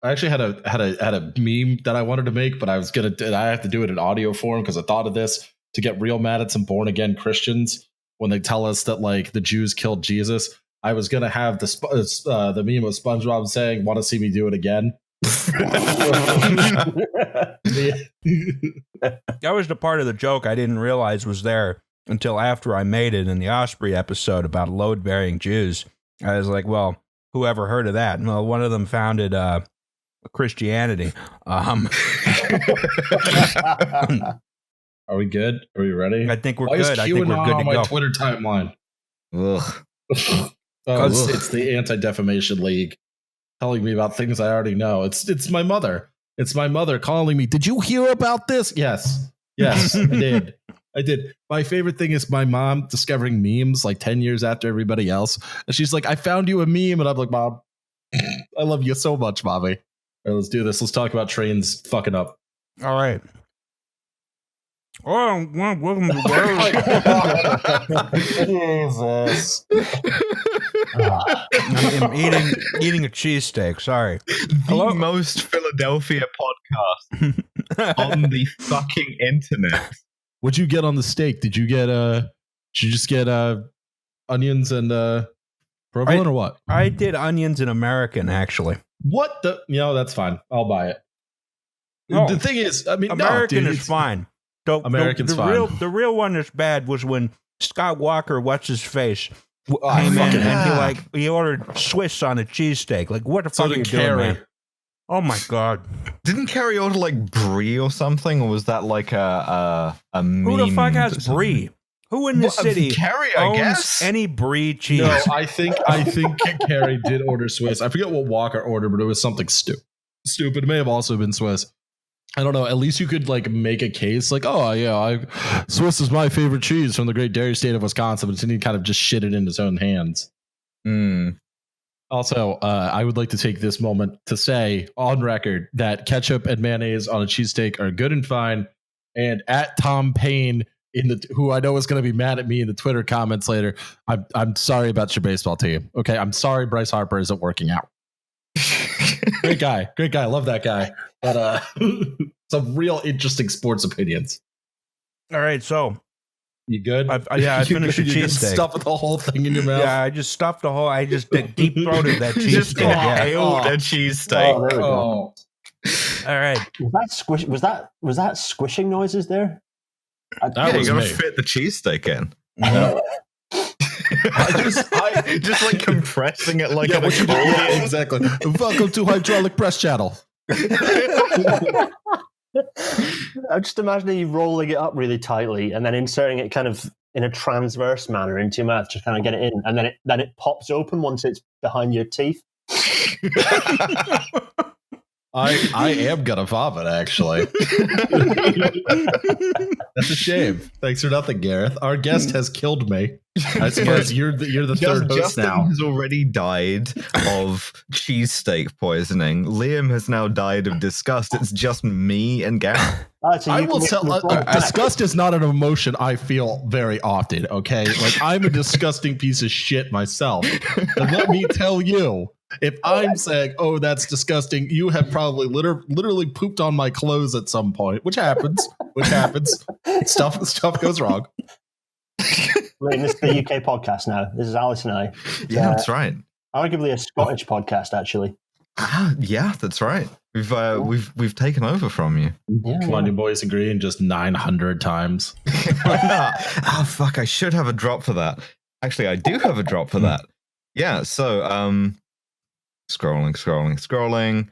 I actually had a meme that I wanted to make, but I have to do it in audio form because I thought of this to get real mad at some born again Christians when they tell us that like the Jews killed Jesus. I was gonna have the meme of SpongeBob saying, "Want to see me do it again?" That was the part of the joke I didn't realize was there until after I made it in the Osprey episode about load-bearing Jews. I was like, well, whoever heard of that? Well, one of them founded Christianity. Are we good? Are we ready? I think we're Why good. Is I think we're good on to my go. Twitter timeline. Ugh. It's the Anti-Defamation League telling me about things I already know. It's my mother. It's my mother calling me. Did you hear about this? Yes, I did. My favorite thing is my mom discovering memes like 10 years after everybody else, and she's like, "I found you a meme," and I'm like, "Mom, I love you so much, mommy." All right, let's do this. Let's talk about trains fucking up. All right. Oh, welcome to Jesus. I'm eating a cheesesteak. Sorry. The most Philadelphia podcast on the fucking internet. What'd you get on the steak? Did you just get onions and provolone or what? I did onions in American, actually. What the? That's fine. I'll buy it. No, the thing is, I mean, American no, dude, is fine. American's fine. The real one that's bad was when Scott Walker, what's his face, came in and he ordered Swiss on a cheesesteak. Like, what the fuck are you doing, man? Oh my god! Didn't Carrie order like brie or something, or was that like a meme? Who the fuck has brie? Who in this city Carrie, I owns guess? any brie cheese? No, I think Carrie did order Swiss. I forget what Walker ordered, but it was something stupid. It may have also been Swiss. I don't know. At least you could like make a case like, oh yeah, Swiss is my favorite cheese from the great dairy state of Wisconsin, but then he kind of just shit it in his own hands. Also, I would like to take this moment to say on record that ketchup and mayonnaise on a cheesesteak are good and fine. And at Tom Payne, who I know is going to be mad at me in the Twitter comments later, I'm sorry about your baseball team. Okay, I'm sorry Bryce Harper isn't working out. Great guy. Love that guy. But some real interesting sports opinions. All right, so you good? I finished a cheesesteak. Stuff the whole thing in your mouth. Yeah, I just stuffed the whole. I just deep throated that cheesesteak. A cheesesteak. All right. Was that squishing noises there? You gotta fit the cheesesteak in. No. Just like compressing it like exactly. Welcome to Hydraulic Press Channel. I'm just imagining you rolling it up really tightly and then inserting it kind of in a transverse manner into your mouth to kind of get it in, and then it pops open once it's behind your teeth. I am gonna vomit, actually. That's a shame. Thanks for nothing, Gareth. Our guest has killed me. I suppose you're the third host Justin now. has already died of cheesesteak poisoning. Liam has now died of disgust. It's just me and Gareth. I will tell. Disgust is not an emotion I feel very often. Okay, like I'm a disgusting piece of shit myself. And let me tell you, if I'm saying, "Oh, that's disgusting," you have probably literally pooped on my clothes at some point, which happens. Stuff goes wrong. Right, this is the UK podcast now. This is Alice and I. Yeah, that's right. Arguably a Scottish podcast, actually. Yeah, that's right. We've taken over from you. Yeah, Come on, you boys agree, just 900 times. Oh fuck! I should have a drop for that. Actually, I do have a drop for that. Yeah. So, scrolling.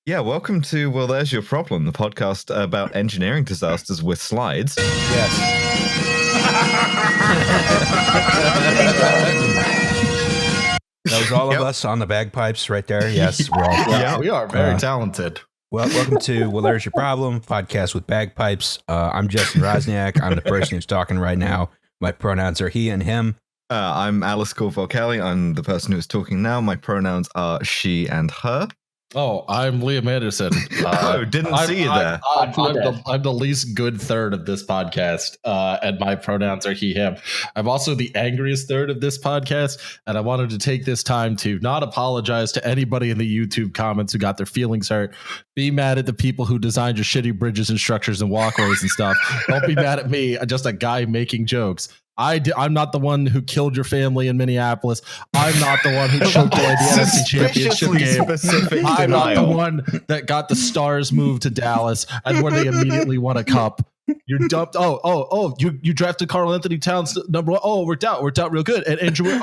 Yeah, welcome to Well, There's Your Problem, the podcast about engineering disasters with slides. Yes. That was all of us on the bagpipes right there. Yes, we're all. Yeah, we are very talented. Well, welcome to Well, There's Your Problem, podcast with bagpipes. I'm Justin Rosniak. I'm the person who's talking right now. My pronouns are he and him. I'm Alice Corval-Kelly. I'm the person who's talking now. My pronouns are she and her. Oh, I'm Liam Anderson. Oh, didn't see you there. I'm the least good third of this podcast, and my pronouns are he, him. I'm also the angriest third of this podcast, and I wanted to take this time to not apologize to anybody in the YouTube comments who got their feelings hurt. Be mad at the people who designed your shitty bridges and structures and walkways and stuff. Don't be mad at me. I'm just a guy making jokes. I'm not the one who killed your family in Minneapolis. I'm not the one who choked away the NFC Championship game. I'm not the one that got the Stars moved to Dallas and where they immediately won a cup. You're dumped. You drafted Karl Anthony Towns number 1. Oh, worked out real good. And Andrew,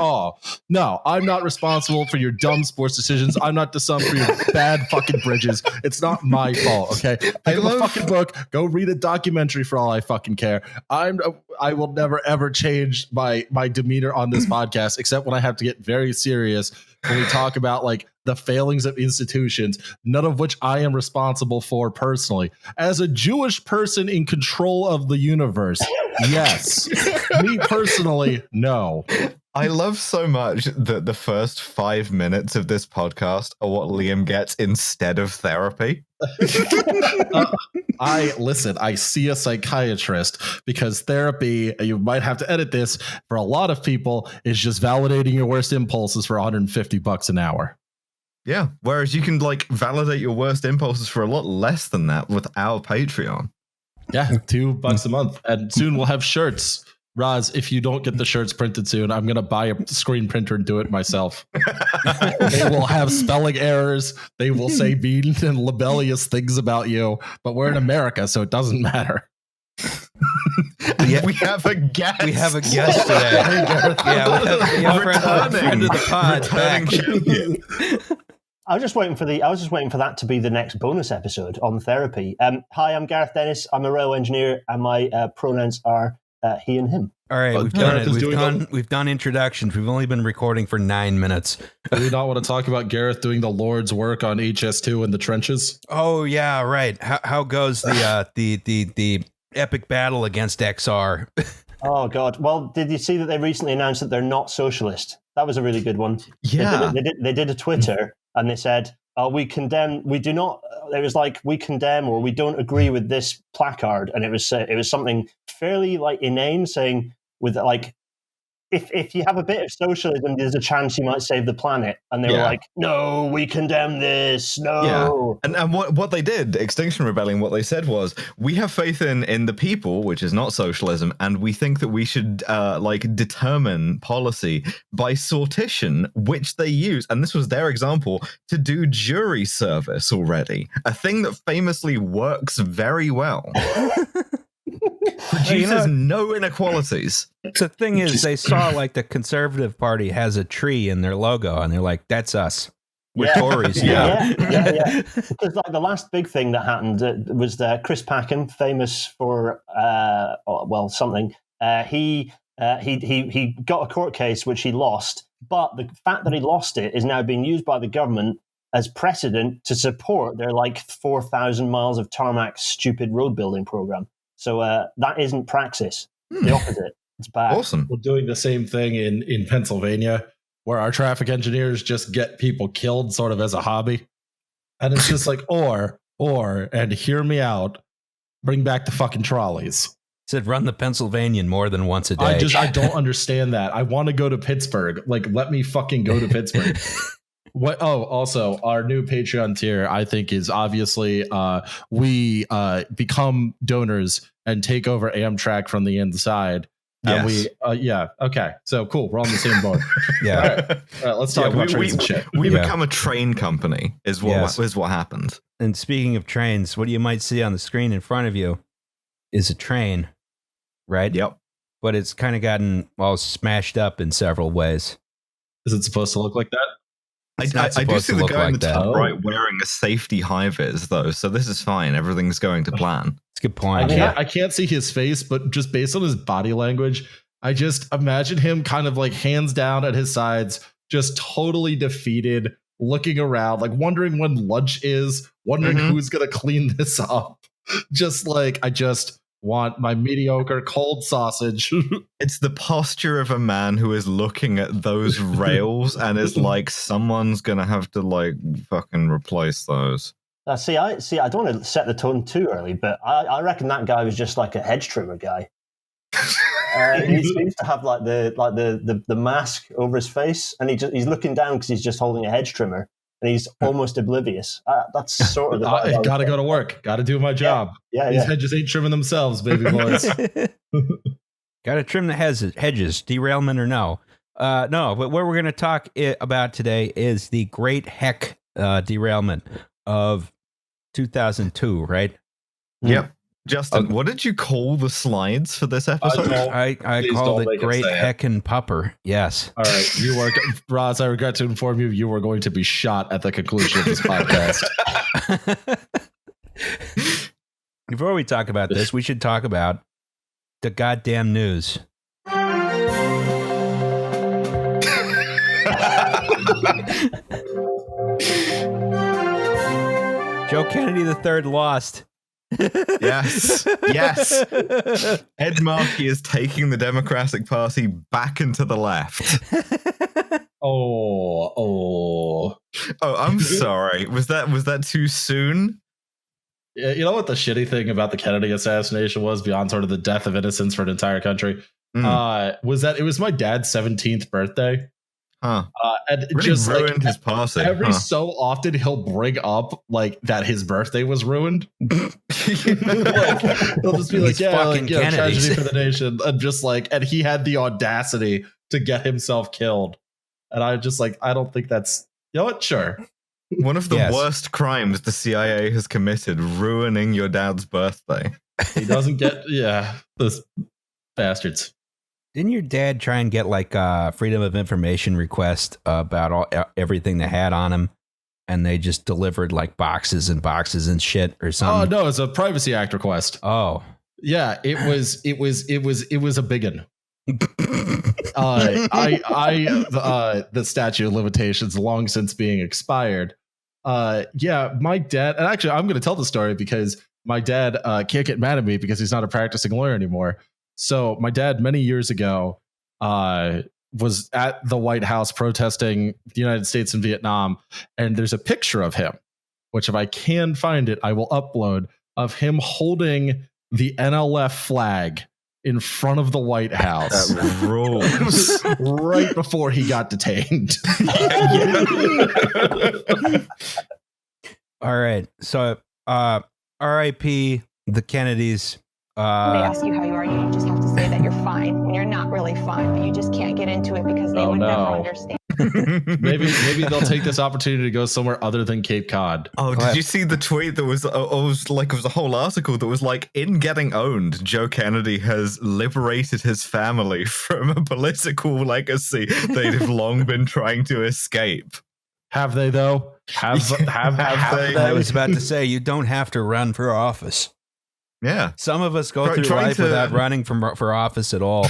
no, I'm not responsible for your dumb sports decisions. I'm not the sum for your bad fucking bridges. It's not my fault. Okay, pick up a fucking book. Go read a documentary for all I fucking care. I will never ever change my demeanor on this podcast, except when I have to get very serious when we talk about like the failings of institutions, none of which I am responsible for personally. As a Jewish person in control of the universe, yes. Me personally, no. I love so much that the first 5 minutes of this podcast are what Liam gets instead of therapy. I see a psychiatrist because therapy, you might have to edit this, for a lot of people is just validating your worst impulses for $150 an hour. Yeah, whereas you can like validate your worst impulses for a lot less than that with our Patreon. Yeah, $2 a month. And soon we'll have shirts. Roz, if you don't get the shirts printed soon, I'm going to buy a screen printer and do it myself. They will have spelling errors. They will say mean and libellous things about you, but we're in America, so it doesn't matter. Yeah, we have a guest. We have a guest today. We have a friend of the pod back. I was just waiting for that to be the next bonus episode on therapy. Hi, I'm Gareth Dennis. I'm a rail engineer, and my pronouns are he and him. All right, we've done it. We've done introductions. We've only been recording for 9 minutes. Do we not want to talk about Gareth doing the Lord's work on HS2 in the trenches? Oh yeah, right. How goes the epic battle against XR? Oh God! Well, did you see that they recently announced that they're not socialist? That was a really good one. Yeah, they did a Twitter and they said, we condemn. We do not. It was like we condemn or we don't agree with this placard, and it was something fairly like inane, saying with like. If you have a bit of socialism, there's a chance you might save the planet. And they were like, no, we condemn this. No. Yeah. And what they did, Extinction Rebellion, what they said was, we have faith in the people, which is not socialism, and we think that we should determine policy by sortition, which they use. And this was their example to do jury service already, a thing that famously works very well. Produces no inequalities. The thing is, they saw like the Conservative Party has a tree in their logo, and they're like, "That's us. We're Tories." Yeah. Because like the last big thing that happened was Chris Packham, famous for something. He got a court case which he lost, but the fact that he lost it is now being used by the government as precedent to support their like 4,000 miles of tarmac stupid road building program. So that isn't praxis. The opposite. It's bad. Awesome. We're doing the same thing in Pennsylvania, where our traffic engineers just get people killed sort of as a hobby. And it's just like, and hear me out, bring back the fucking trolleys. Said run the Pennsylvanian more than once a day. I don't understand that. I want to go to Pittsburgh. Like, let me fucking go to Pittsburgh. What? Oh, also, our new Patreon tier, I think, is obviously we become donors and take over Amtrak from the inside. Yes. And okay. So cool. We're on the same board. Yeah. All right, let's talk about trains and shit. We become a train company is what happens. And speaking of trains, what you might see on the screen in front of you is a train, right? Yep. But it's kind of gotten all smashed up in several ways. Is it supposed to look like that? I do see the guy in the top right wearing a safety high-vis, though, so this is fine. Everything's going to plan. It's a good point. I can't see his face, but just based on his body language, I just imagine him kind of like hands down at his sides, just totally defeated, looking around, like wondering when lunch is, wondering who's going to clean this up. Just like, want my mediocre cold sausage. It's the posture of a man who is looking at those rails and is like, someone's gonna have to like fucking replace those. I don't want to set the tone too early, but I reckon that guy was just like a hedge trimmer guy. He seems to have like the mask over his face, and he's looking down because he's just holding a hedge trimmer, and he's almost oblivious. That's sort of the I gotta go to work. Gotta do my job. Yeah, These hedges ain't trimming themselves, baby boys. Gotta trim the hedges, derailment or no. No, but what we're going to talk about today is the Great Heck derailment of 2002, right? Yep. Justin, what did you call the slides for this episode? I called it Great Heckin' Pupper. Yes. All right. You were, Roz, I regret to inform you, you were going to be shot at the conclusion of this podcast. Before we talk about this, we should talk about the goddamn news. Joe Kennedy III lost. Yes. Ed Markey is taking the Democratic Party back into the left. Oh, I'm sorry. Was that too soon? You know what the shitty thing about the Kennedy assassination was, beyond sort of the death of innocence for an entire country, was that it was my dad's 17th birthday. And really just ruined his party. Every so often he'll bring up like that his birthday was ruined. He'll just be like, tragedy for the nation, and just like, and he had the audacity to get himself killed. And I just like, I don't think that's, you know what? Sure. One of the worst crimes the CIA has committed, ruining your dad's birthday. He doesn't get, those bastards. Didn't your dad try and get like a freedom of information request about everything they had on him, and they just delivered like boxes and boxes and shit or something? Oh no, it's a Privacy Act request. Oh yeah, it was a biggin. The statute of limitations long since being expired. My dad, and actually I'm going to tell the story because my dad can't get mad at me because he's not a practicing lawyer anymore. So my dad, many years ago, was at the White House protesting the United States and Vietnam. And there's a picture of him, which if I can find it, I will upload, of him holding the NLF flag in front of the White House. That rules. Right before he got detained. All right. So R.I.P. the Kennedys. When they ask you how you are, you just have to say that you're fine when you're not really fine, but you just can't get into it because they would never understand. Maybe they'll take this opportunity to go somewhere other than Cape Cod. Oh, did you see the tweet that was? It was a whole article that was like, in getting owned, Joe Kennedy has liberated his family from a political legacy they'd have long been trying to escape. Have they though? Have they? I was about to say, you don't have to run for office. Yeah, some of us go through life without running for office at all.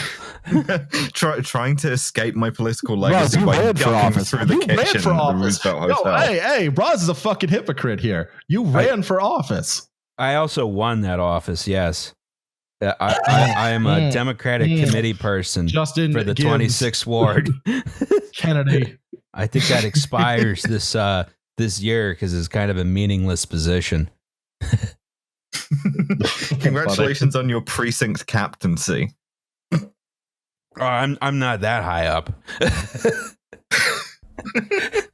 Trying to escape my political legacy by ducking through the kitchen at the Roosevelt Hotel. Hey, Roz is a fucking hypocrite here. You ran for office. I also won that office. Yes, I am a Democratic committee person Justin for the 26th ward. Kennedy. I think that expires this year because it's kind of a meaningless position. Congratulations on your precinct captaincy. Oh, I'm not that high up.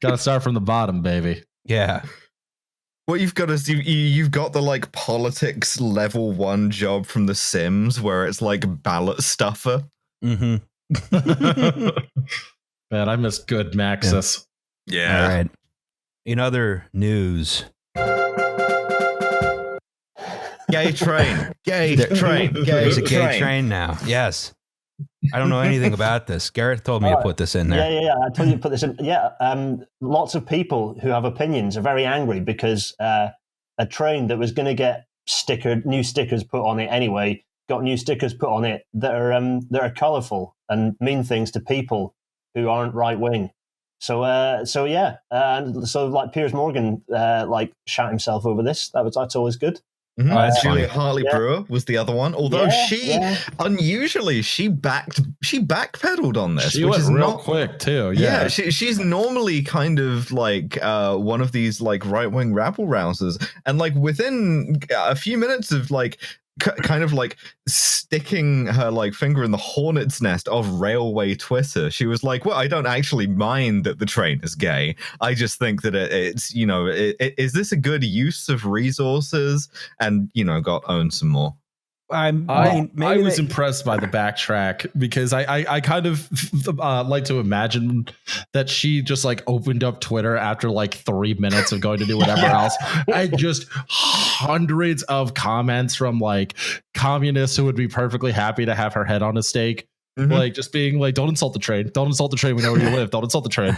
Gotta start from the bottom, baby. Yeah. What you've got is you've got the like politics level 1 job from The Sims where it's like ballot stuffer. Mm-hmm. Man, I miss good Maxis. Yeah. All right. In other news. Gay train. There's a gay train now. Yes. I don't know anything about this. Garrett told me to put this in there. Yeah. I told you to put this in. Yeah. Lots of people who have opinions are very angry because a train that was going to get new stickers put on it anyway, got new stickers put on it that are colourful and mean things to people who aren't right wing. So like Piers Morgan like shot himself over this. That's always good. Mm-hmm. that's Julia funny. Hartley Brewer was the other one. Although unusually, she backpedaled on this. She which went is real not quick too. Yeah, she's normally kind of like one of these like right-wing rabble rousers, and like within a few minutes of like kind of like sticking her like finger in the hornet's nest of railway Twitter, she was like, well, I don't actually mind that the train is gay. I just think that it's, you know, is this a good use of resources? And, you know, got owned some more. I was impressed by the backtrack because I kind of like to imagine that she just like opened up Twitter after like 3 minutes of going to do whatever else. And just hundreds of comments from like communists who would be perfectly happy to have her head on a stake. Mm-hmm. Like just being like, don't insult the train. Don't insult the train. We know where you live. Don't insult the train.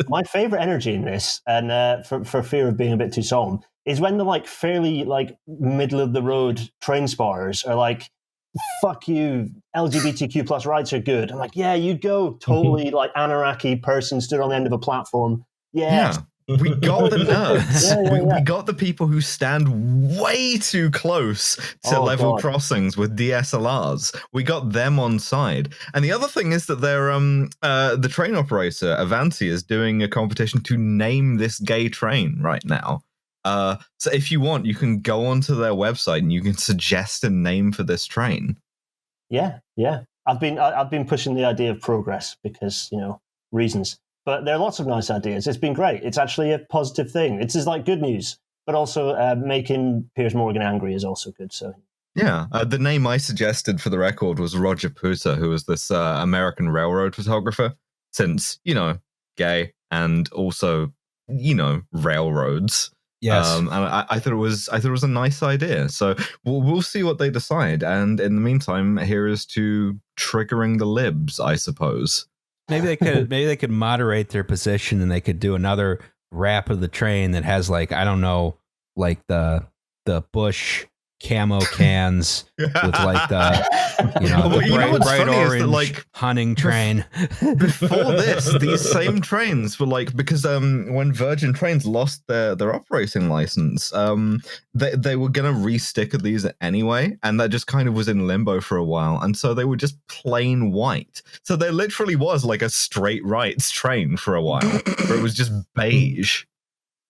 my favorite energy in this, and for fear of being a bit too solemn, is when the like fairly like middle of the road train spotters are like, fuck you, LGBTQ plus rights are good. I'm like, yeah, you go. Totally like Anaraki person stood on the end of a platform. Yeah. We got the nerds. We got the people who stand way too close to level crossings with DSLRs. We got them on side. And the other thing is that they're the train operator Avanti is doing a competition to name this gay train right now. So if you want, you can go onto their website and you can suggest a name for this train. Yeah. I've been pushing the idea of progress because, you know, reasons. But there are lots of nice ideas. It's been great. It's actually a positive thing. It's just like good news, but also making Piers Morgan angry is also good. So yeah, the name I suggested for the record was Roger Puta, who was this American railroad photographer. Since, you know, gay and also, you know, railroads. Yes, and I thought it was a nice idea. So we'll see what they decide. And in the meantime, here is to triggering the libs, I suppose. Maybe they could moderate their position and they could do another wrap of the train that has like, I don't know, like the Bush camo cans with like the, you know, the bright orange that, like, hunting train. Before this, these same trains were like, because when Virgin Trains lost their operating license, they were gonna re-sticker these anyway, and that just kind of was in limbo for a while, and so they were just plain white. So there literally was like a straight rights train for a while, where it was just beige.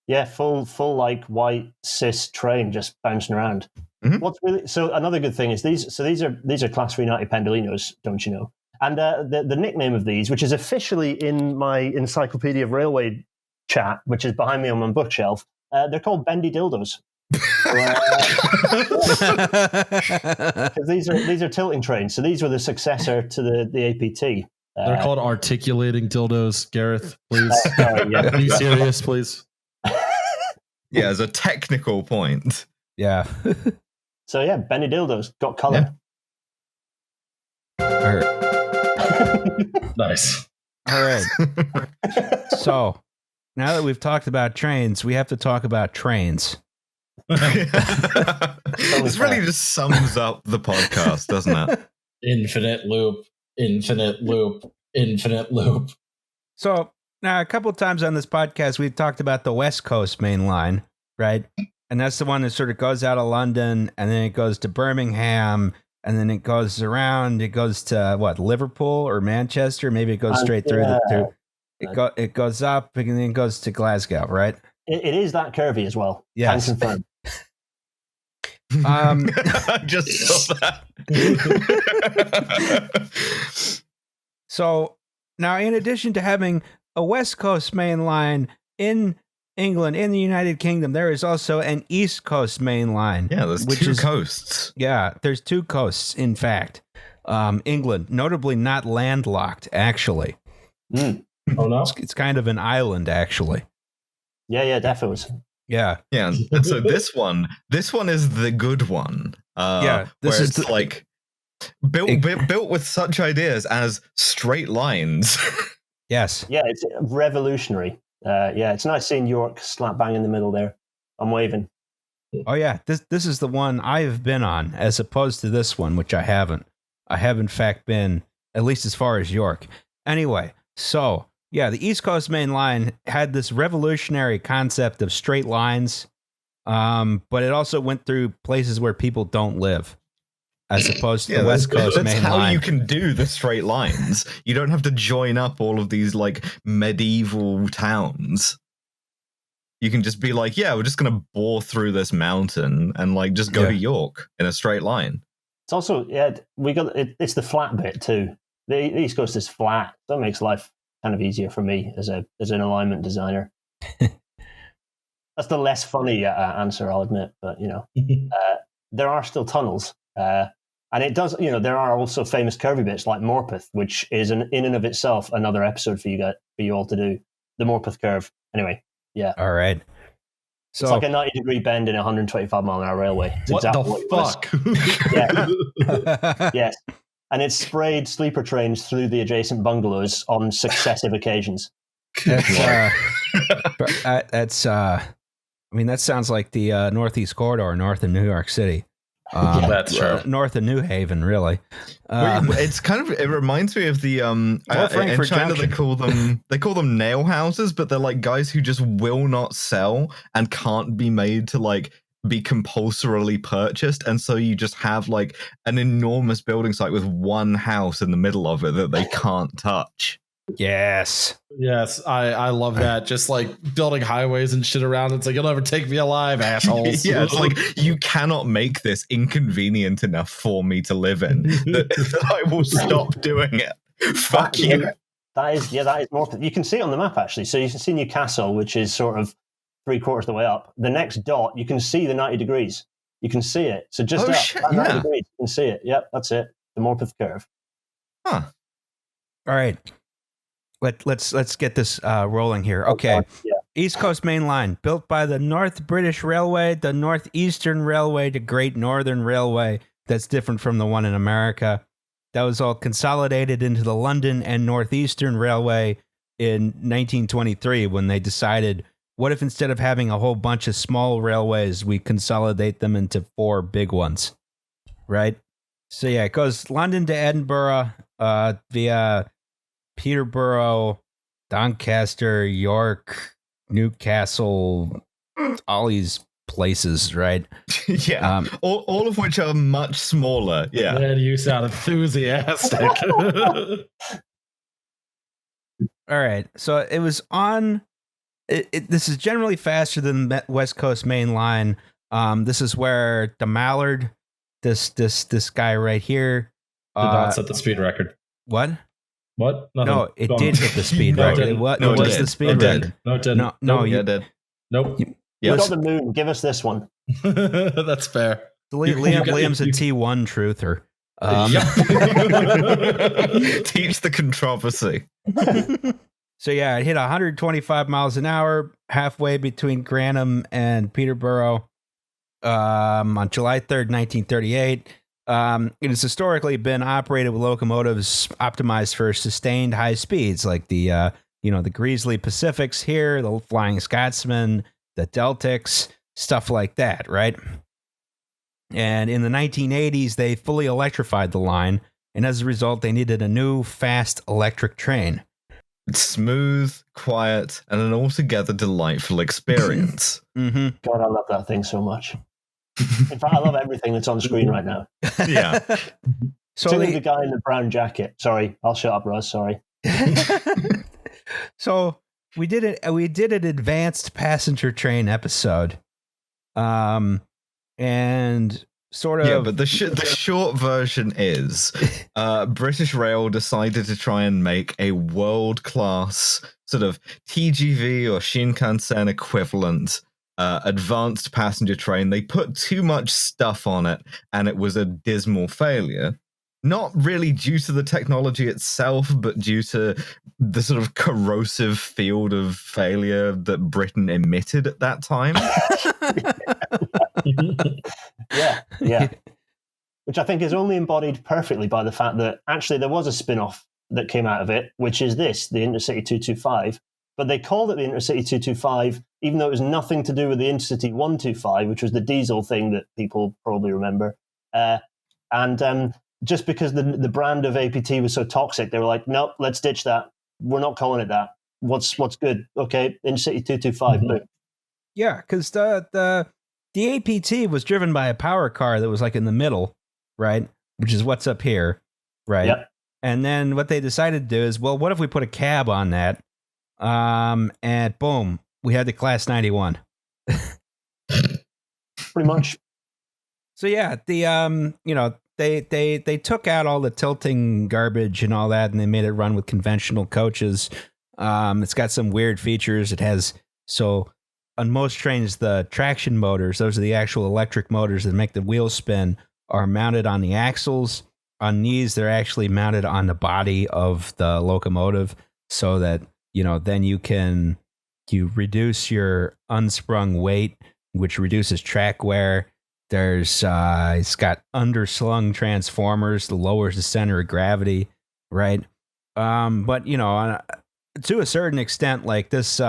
Yeah, full like white cis train just bouncing around. Mm-hmm. What's really so another good thing is these are Class 390 Pendolinos, don't you know? And the nickname of these, which is officially in my Encyclopedia of Railway chat, which is behind me on my bookshelf, they're called Bendy Dildos. Because these are tilting trains, so these were the successor to the APT. They're called articulating dildos, Gareth. Please, yeah. Be serious, please. Yeah, as a technical point. Yeah. So yeah, Benny Dildos got colour. Yeah. Nice. All right. So now that we've talked about trains, we have to talk about trains. This really just sums up the podcast, doesn't it? Infinite loop, infinite loop, infinite loop. So now a couple of times on this podcast, we've talked about the West Coast Main Line, right? And that's the one that sort of goes out of London and then it goes to Birmingham and then it goes around. It goes to what, Liverpool or Manchester? Maybe it goes straight through it goes up and then it goes to Glasgow, right? It is that curvy as well. Yes. Can confirm. I just saw that. So now, in addition to having a West Coast Main Line in England, in the United Kingdom, there is also an East Coast Main Line. Yeah, there's two coasts. Yeah, there's two coasts, in fact. England, notably not landlocked, actually. Mm. Oh, no? It's kind of an island, actually. Yeah, definitely. Yeah. Yeah, and so this one is the good one. This where is it's like built with such ideas as straight lines. Yes. Yeah, it's revolutionary. It's nice seeing York slap bang in the middle there. I'm waving. Oh yeah, this is the one I've been on, as opposed to this one, which I haven't. I have in fact been, at least as far as York. Anyway, so yeah, the East Coast Main Line had this revolutionary concept of straight lines, But it also went through places where people don't live, as opposed to the West Coast that's main how line. you can do the straight lines. You don't have to join up all of these like medieval towns. You can just be like, yeah, we're just gonna bore through this mountain and like just go to York in a straight line. It's also it's the flat bit too. The East Coast is flat. That makes life kind of easier for me as an alignment designer. That's the less funny answer, I'll admit, but there are still tunnels, and it does. There are also famous curvy bits like Morpeth, which is in and of itself another episode for you all to do. The Morpeth curve. Anyway, yeah. All right. So it's like a 90-degree bend in a 125-mile-an-hour railway. It's what exactly the fuck? Yeah. Yes, and it's sprayed sleeper trains through the adjacent bungalows on successive occasions. That's I mean, that sounds like the Northeast Corridor north of New York City. That's true. North of New Haven, really. It's kind of. It reminds me of the in China Junction. they call them nail houses, but they're like guys who just will not sell and can't be made to like be compulsorily purchased, and so you just have like an enormous building site with one house in the middle of it that they can't touch. Yes. Yes, I love that. Just like building highways and shit around. It's like, you'll never take me alive, assholes. Yeah, it's like, you cannot make this inconvenient enough for me to live in that I will stop doing it. Fuck you. That is more. You can see it on the map, actually. So you can see Newcastle, which is sort of 3/4 of the way up. The next dot, you can see the 90 degrees. You can see it. So just up, shit, 90 degrees, you can see it. Yep, that's it. The Morpeth curve. Huh. All right. Let's get this rolling here. Okay. Yeah. East Coast Main Line, built by the North British Railway, the Northeastern Railway, the Great Northern Railway. That's different from the one in America. That was all consolidated into the London and Northeastern Railway in 1923 when they decided, what if instead of having a whole bunch of small railways, we consolidate them into 4 big ones, right? So yeah, it goes London to Edinburgh via Peterborough, Doncaster, York, Newcastle, all these places, right? Yeah, all of which are much smaller. Yeah. Man, you sound enthusiastic. All right, so it was on. This is generally faster than the West Coast Main Line. This is where the Mallard, this guy right here, did not set the speed record. What? What? Nothing. No, it did hit the speed record. It was the speed record. No, it didn't. No, you did. Nope. You got the moon. Give us this one. That's fair. Liam's a T1 truther. Teach the controversy. So yeah, it hit 125 miles an hour halfway between Grantham and Peterborough on July 3rd, 1938. It has historically been operated with locomotives optimized for sustained high speeds, like the Greasley Pacifics here, the Flying Scotsman, the Deltics, stuff like that, right? And in the 1980s, they fully electrified the line, and as a result, they needed a new fast electric train. It's smooth, quiet, and an altogether delightful experience. Mm-hmm. God, I love that thing so much. In fact, I love everything that's on screen right now. Yeah. So the guy in the brown jacket. Sorry, I'll shut up, Ross. Sorry. So we did it. We did an advanced passenger train episode, and sort of. Yeah, but the short version is British Rail decided to try and make a world-class sort of TGV or Shinkansen equivalent advanced passenger train. They put too much stuff on it, and it was a dismal failure. Not really due to the technology itself, but due to the sort of corrosive field of failure that Britain emitted at that time. Yeah. Which I think is only embodied perfectly by the fact that actually there was a spin-off that came out of it, which is the Intercity 225. But they called it the Intercity 225, even though it was nothing to do with the Intercity 125, which was the diesel thing that people probably remember. And just because the brand of APT was so toxic, they were like, nope, let's ditch that. We're not calling it that. What's good? Okay, Intercity 225. Yeah, because the the APT was driven by a power car that was like in the middle, right? Which is what's up here, right? Yep. And then what they decided to do is, well, what if we put a cab on that? And boom, we had the Class 91. Pretty much. So yeah, the they took out all the tilting garbage and all that, and they made it run with conventional coaches. It's got some weird features. It has on most trains, the traction motors, those are the actual electric motors that make the wheels spin, are mounted on the axles. On these, they're actually mounted on the body of the locomotive, so that then you reduce your unsprung weight, which reduces track wear. There's it's got underslung transformers that lowers the center of gravity, right? But to a certain extent, like this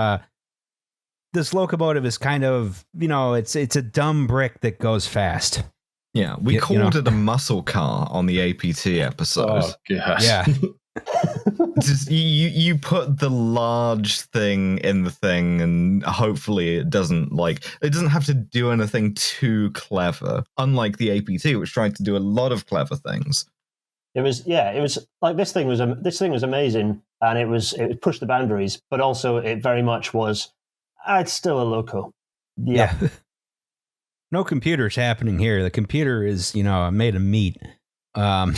locomotive is kind of it's a dumb brick that goes fast. Yeah, we called it a muscle car on the APT episode. Oh gosh. Yeah. Just you put the large thing in the thing, and hopefully it doesn't have to do anything too clever. Unlike the APT, which tried to do a lot of clever things. It was like this thing was amazing, and it pushed the boundaries, but also it very much was. It's still a loco. Yeah. No computers happening here. The computer is made of meat. They have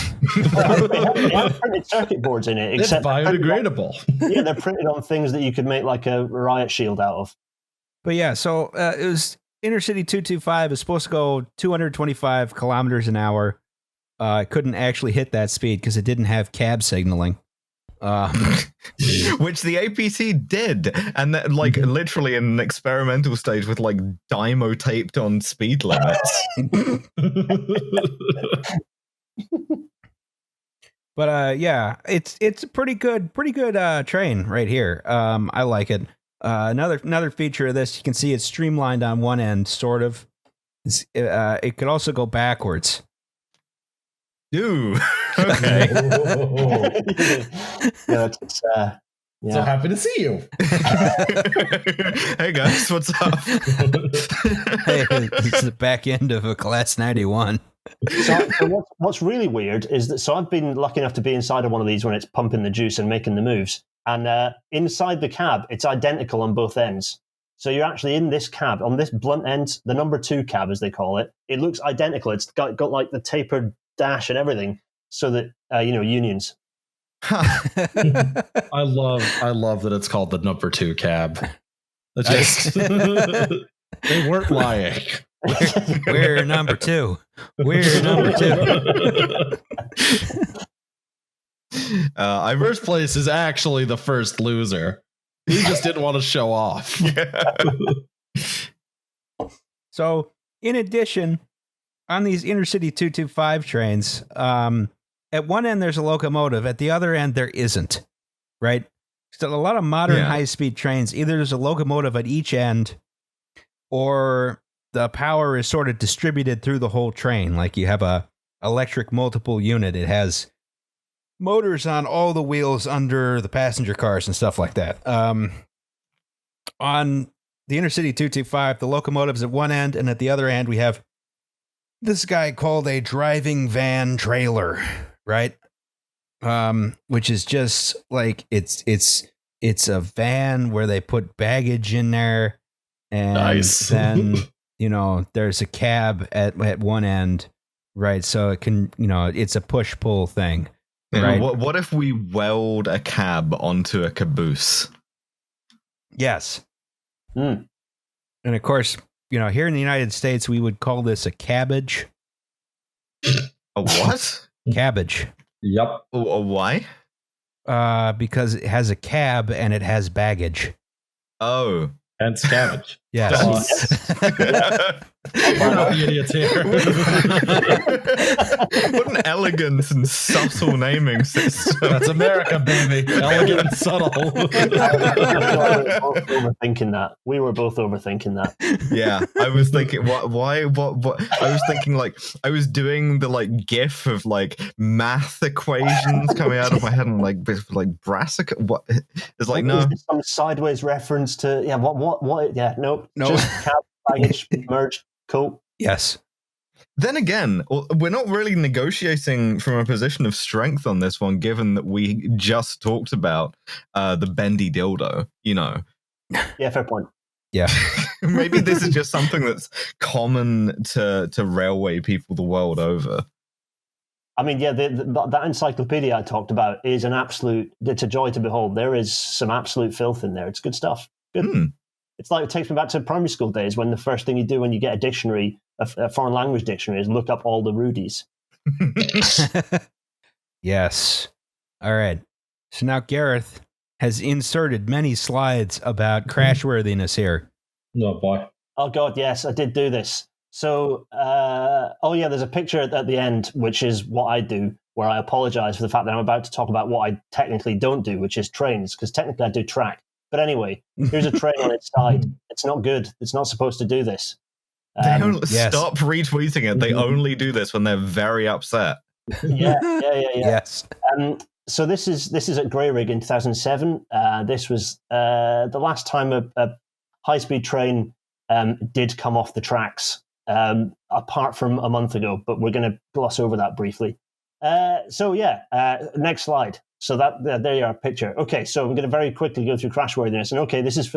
printed circuit boards in it. It's biodegradable. They're printed on things that you could make like a riot shield out of. But yeah, so it was Intercity 225 is supposed to go 225 kilometers an hour. It couldn't actually hit that speed because it didn't have cab signaling. Which the APT did, and that, literally in an experimental stage with dymo taped on speed limits. But yeah, it's a pretty good train right here. I like it. Another feature of this, you can see it's streamlined on one end, sort of. It could also go backwards. Ooh, okay. So happy to see you. Hey guys, what's up? Hey, it's the back end of a Class 91. So what's really weird is that I've been lucky enough to be inside of one of these when it's pumping the juice and making the moves, and inside the cab it's identical on both ends. So you're actually in this cab on this blunt end, the number 2 cab as they call it. It looks identical. It's got like the tapered dash and everything, so that unions. I love that it's called the number 2 cab. They weren't lying. We're number 2. We're number 2. First place is actually the first loser. He just didn't want to show off. Yeah. So, in addition, on these Intercity 225 trains, at one end there's a locomotive, at the other end there isn't, right? So a lot of modern high-speed trains, either there's a locomotive at each end, or the power is sort of distributed through the whole train. Like you have a electric multiple unit. It has motors on all the wheels under the passenger cars and stuff like that. On the Intercity 225, the locomotive's at one end, and at the other end we have this guy called a driving van trailer, right? Which is just like it's a van where they put baggage in there, and then there's a cab at one end, right? So it can it's a push pull thing. Right. What if we weld a cab onto a caboose? Yes. And of course, here in the United States, we would call this a cabbage. A what? Cabbage. Yep. Why? Because it has a cab and it has baggage. Oh. And cabbage. Yes. We're not the idiots here. What an elegant and subtle naming system. That's America, baby. Elegant and subtle. We were both overthinking that. Yeah, I was thinking, why? I was thinking, I was doing the GIF of math equations coming out of my head, and brassica. What? It's no. Is this some sideways reference to what? Yeah, nope. No. Just cab baggage merged. Cool. Yes. Then again, we're not really negotiating from a position of strength on this one, given that we just talked about the bendy dildo, Yeah, fair point. Yeah. Maybe this is just something that's common to railway people the world over. I mean, yeah, that encyclopedia I talked about is it's a joy to behold. There is some absolute filth in there. It's good stuff. Good. It's like, it takes me back to primary school days when the first thing you do when you get a dictionary, a foreign language dictionary, is look up all the rudies. Yes. All right. So now Gareth has inserted many slides about crashworthiness here. Oh, boy. Oh, God, yes, I did do this. So, there's a picture at the end, which is what I do, where I apologize for the fact that I'm about to talk about what I technically don't do, which is trains, because technically I do track. But anyway, here's a train on its side. It's not good. It's not supposed to do this. They don't stop retweeting it. They only do this when they're very upset. Yeah. Yes. So this is at Grey Rig in 2007. This was the last time a high-speed train did come off the tracks, apart from a month ago. But we're going to gloss over that briefly. Next slide. So there you are, picture. Okay, so I'm going to very quickly go through crashworthiness. And okay, this is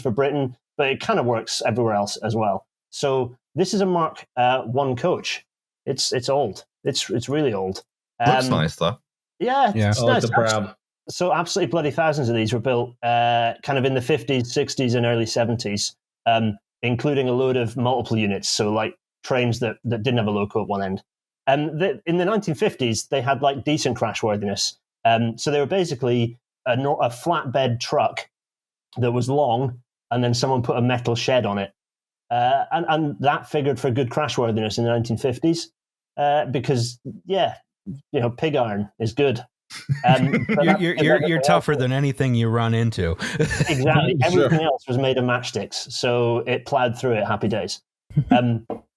for Britain, but it kind of works everywhere else as well. So this is a Mark 1 coach. It's old. It's really old. Looks nice though. Yeah. It's nice. The brown. So absolutely bloody thousands of these were built kind of in the 50s, 60s, and early 70s, including a load of multiple units. So like trains that didn't have a loco at one end. In the 1950s, they had like decent crashworthiness. So they were basically a flatbed truck that was long, and then someone put a metal shed on it. And that figured for good crashworthiness in the 1950s because, pig iron is good. You're tougher than anything you run into. Exactly. Everything else was made of matchsticks, so it plowed through it. Happy days.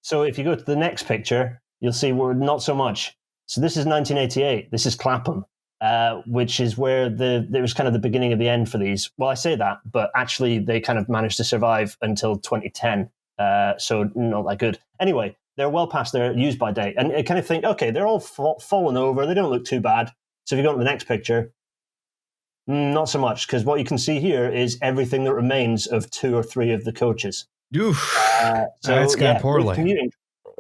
So if you go to the next picture, you'll see we're not so much. So this is 1988. This is Clapham, which is where there was kind of the beginning of the end for these. Well, I say that, but actually they kind of managed to survive until 2010. So not that good. Anyway, they're well past their use-by date. And I kind of think, okay, they're all fallen over. They don't look too bad. So if you go on to the next picture, not so much, because what you can see here is everything that remains of 2 or 3 of the coaches. That's going poorly. Commuting.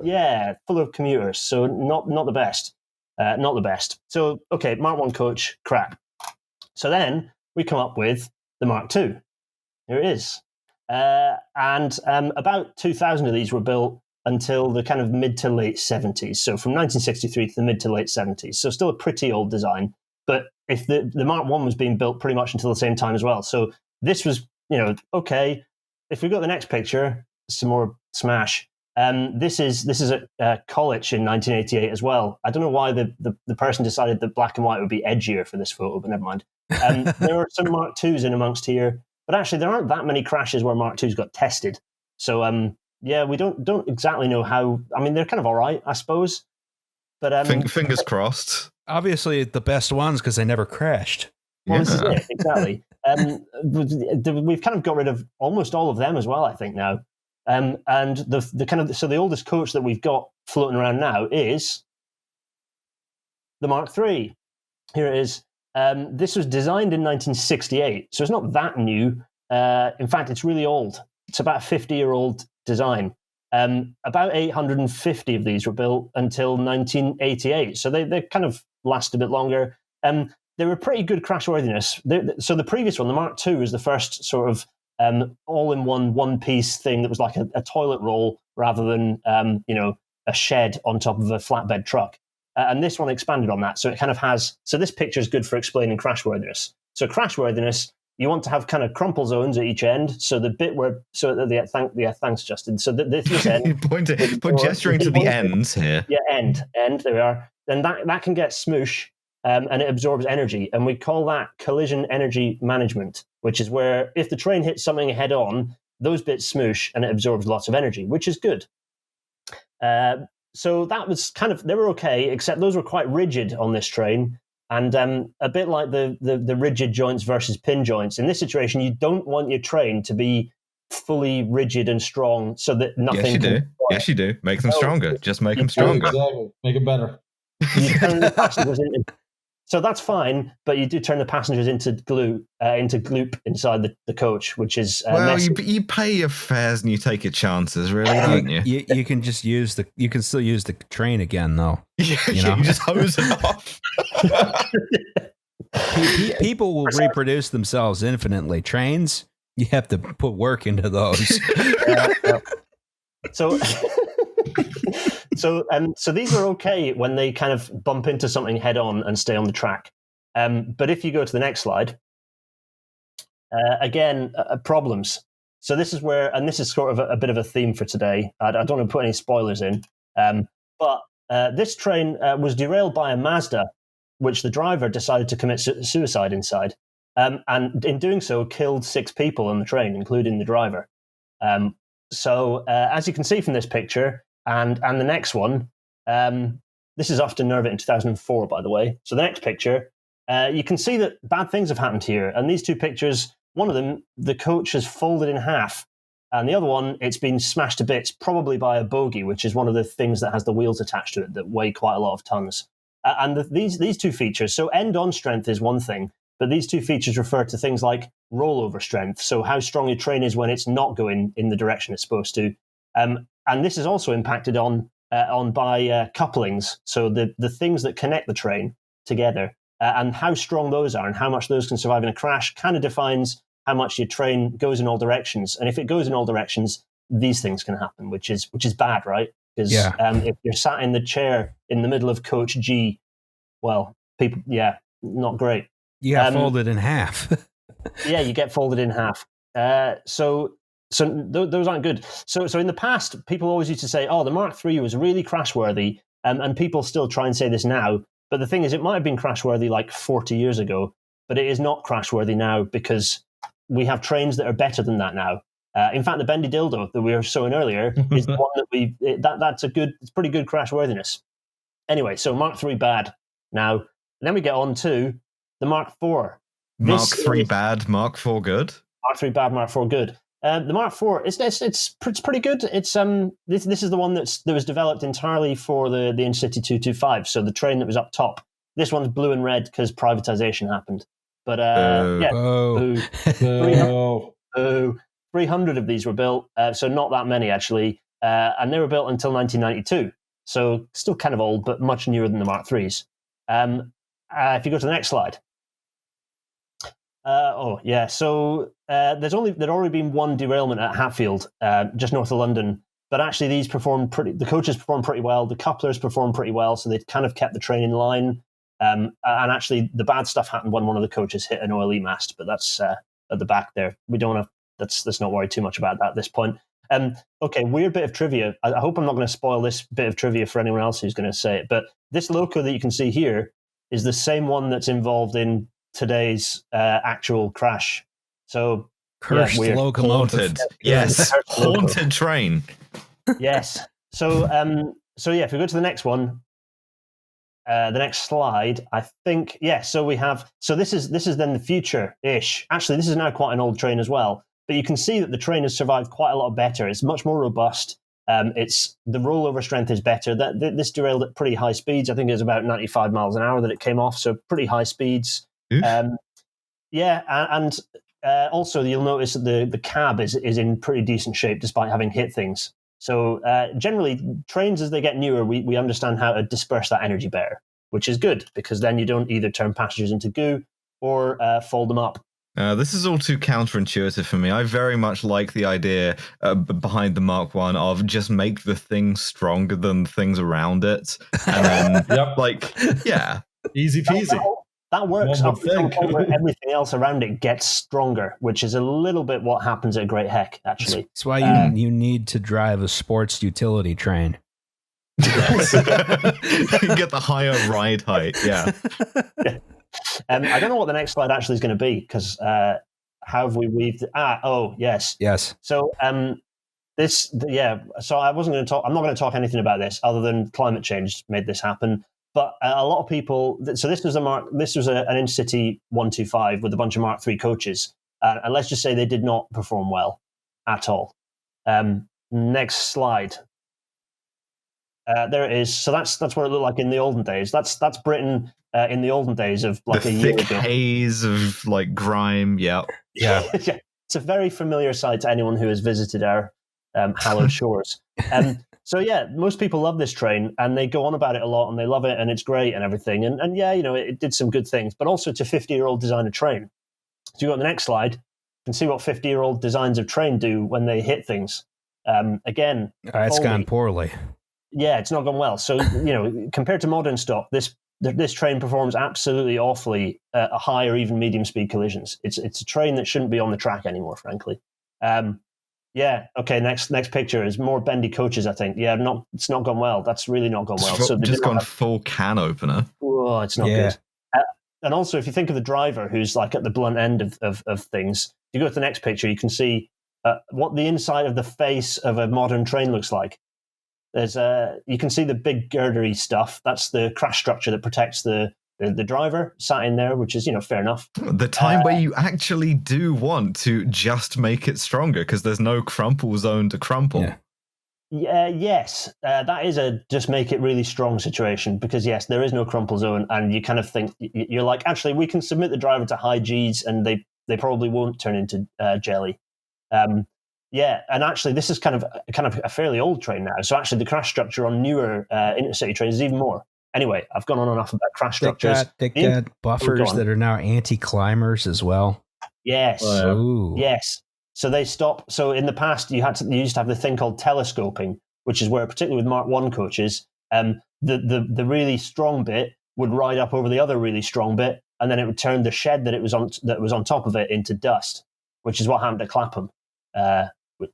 Yeah, full of commuters. So not the best. Not the best. So, okay, Mark 1 coach, crap. So then we come up with the Mark 2. Here it is. And about 2,000 of these were built until the kind of mid to late 70s. So from 1963 to the mid to late 70s. So still a pretty old design. But if the Mark 1 was being built pretty much until the same time as well. So this was, okay. If we go to the next picture, some more smash. This is at college in 1988 as well. I don't know why the person decided that black and white would be edgier for this photo, but never mind. There were some Mark IIs in amongst here, but actually there aren't that many crashes where Mark IIs got tested. So we don't exactly know how. I mean, they're kind of all right, I suppose. But fingers crossed. Obviously, the best ones because they never crashed. Well, this is it, exactly. We've kind of got rid of almost all of them as well, I think now. And the oldest coach that we've got floating around now is the Mark III. Here it is. This was designed in 1968, so it's not that new. In fact, it's really old. It's about a 50-year-old design. About 850 of these were built until 1988, so they kind of last a bit longer. They were pretty good crashworthiness. So the previous one, the Mark II, was the first sort of all-in-one, one-piece thing that was like a toilet roll rather than a shed on top of a flatbed truck. And this one expanded on that, so it kind of has. So this picture is good for explaining crashworthiness. So crashworthiness, you want to have kind of crumple zones at each end. So the bit where, thanks, Justin. So this end, point gesturing to the ends here. Yeah, end. There we are. Then that can get smoosh. And it absorbs energy. And we call that collision energy management, which is where if the train hits something head on, those bits smoosh and it absorbs lots of energy, which is good. So that was they were okay, except those were quite rigid on this train. And a bit like the rigid joints versus pin joints. In this situation, you don't want your train to be fully rigid and strong so that nothing. Yes, you can do. destroy Yes, you do. Make them No, stronger. Just make them you stronger. Exactly. Make it better. You turn the passengers into. So that's fine, but you do turn the passengers into gloop inside the coach, which is Well, messy. you pay your fares and you take your chances, really, don't you? You can just use you can still use the train again, though. Yeah, You know? you just hose it off. People will reproduce themselves infinitely. Trains, you have to put work into those. So, so these are okay when they kind of bump into something head on and stay on the track. But if you go to the next slide, again, problems. So this is where, and this is sort of a bit of a theme for today. I don't want to put any spoilers in, but this train was derailed by a Mazda, which the driver decided to commit suicide inside. And in doing so, killed 6 people on the train, including the driver. So as you can see from this picture and the next one, this is after Nerva in 2004, by the way. So the next picture, you can see that bad things have happened here. And these 2 pictures, one of them, the coach has folded in half. And the other one, it's been smashed to bits, probably by a bogie, which is one of the things that has the wheels attached to it that weigh quite a lot of tons. And these 2 features, so end-on strength is one thing, but these 2 features refer to things like rollover strength, so how strong your train is when it's not going in the direction it's supposed to. And this is also impacted on by couplings, so the things that connect the train together, and how strong those are and how much those can survive in a crash kind of defines how much your train goes in all directions. And if it goes in all directions, these things can happen, which is bad, right? Because if you're sat in the chair in the middle of coach G, well, people, not great. You got folded in half. Yeah, you get folded in half. So those aren't good. So in the past, people always used to say, "Oh, the Mark III was really crashworthy," and people still try and say this now. But the thing is, it might have been crashworthy like 40 years ago, but it is not crashworthy now because we have trains that are better than that now. In fact, the bendy dildo that we were showing earlier is the one that that's it's pretty good crashworthiness. Anyway, so Mark III bad now. And then we get on to the Mark IV. Mark III bad, Mark IV good. Mark III bad, Mark IV good. The Mark IV, it's pretty good. It's this is the one that was developed entirely for the Intercity 225. So the train that was up top. This one's blue and red because privatization happened. But 300 of these were built, so not that many actually, and they were built until 1992. So still kind of old, but much newer than the Mark IIIs. If you go to the next slide. So there'd already been one derailment at Hatfield, just north of London. But actually, the coaches performed pretty well. The couplers performed pretty well, so they kind of kept the train in line. And actually, the bad stuff happened when one of the coaches hit an OLE mast, but that's at the back there. We don't want to. Let's not worry too much about that at this point. Okay, weird bit of trivia. I hope I'm not going to spoil this bit of trivia for anyone else who's going to say it. But this loco that you can see here is the same one that's involved in today's actual crash. So cursed locomotive. Haunted. Yes, haunted train. Yes. So if we go to the next one, the next slide, I think. Yeah. So we have. So this is then the future-ish. Actually, this is now quite an old train as well. But you can see that the train has survived quite a lot better. It's much more robust. It's the rollover strength is better. This derailed at pretty high speeds. I think it was about 95 miles an hour that it came off. So pretty high speeds. And also you'll notice that the cab is in pretty decent shape despite having hit things. So generally, trains as they get newer, we understand how to disperse that energy better, which is good because then you don't either turn passengers into goo or fold them up. This is all too counterintuitive for me. I very much like the idea behind the Mark I of just make the thing stronger than the things around it. And then, easy peasy. That works up to the point where everything else around it gets stronger, which is a little bit what happens at Great Heck, actually. That's why you need to drive a sports utility train. Yes. Get the higher ride height, yeah. I don't know what the next slide actually is going to be because how have we weaved? Yes. So So I wasn't going to talk. I'm not going to talk anything about this other than climate change made this happen. But a lot of people. So this was an Intercity 125 with a bunch of Mark III coaches, and let's just say they did not perform well. at all. Next slide. There it is. So that's what it looked like in the olden days. That's Britain in the olden days of like the a year thick ago. haze of like grime. Yeah. Yeah. Yeah. It's a very familiar sight to anyone who has visited our hallowed shores. So yeah, most people love this train, and they go on about it a lot, and they love it, and it's great and everything. And yeah, it did some good things, but also it's a 50-year-old design of train. So you go to the next slide, you can see what 50-year-old designs of train do when they hit things. Again, It's gone poorly. Yeah, it's not gone well. So compared to modern stock, this train performs absolutely awfully at high or even medium speed collisions. It's a train that shouldn't be on the track anymore, frankly. Yeah. Okay. Next picture is more bendy coaches. I think. Yeah. It's not gone well. That's really not gone well. So just gone full can opener. Oh, it's not good. And also, if you think of the driver, who's like at the blunt end of things, if you go to the next picture, you can see what the inside of the face of a modern train looks like. You can see the big girdery stuff. That's the crash structure that protects the driver sat in there, which is fair enough. The time where you actually do want to just make it stronger because there's no crumple zone to crumple. Yes, that is a just make it really strong situation, because yes, there is no crumple zone, and you kind of think you're like, actually, we can submit the driver to high G's, and they probably won't turn into jelly. Yeah, and actually, this is kind of a fairly old train now. So actually, the crash structure on newer intercity trains is even more. Anyway, I've gone on enough about crash structures. They got buffers that are now anti-climbers as well. Yes. Ooh. Yes. So they stop. So in the past, you used to have the thing called telescoping, which is where, particularly with Mark I coaches, the really strong bit would ride up over the other really strong bit, and then it would turn the shed that was on top of it into dust, which is what happened at Clapham.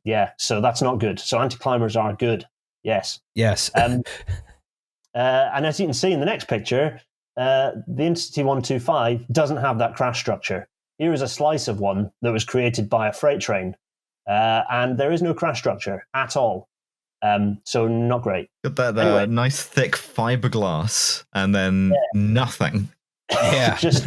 Yeah, so that's not good. So anti-climbers are good. Yes. And as you can see in the next picture, the Intercity 125 doesn't have that crash structure. Here is a slice of one that was created by a freight train, and there is no crash structure at all. So not great. Got that Anyway. nice thick fiberglass, and then nothing. Yeah. Just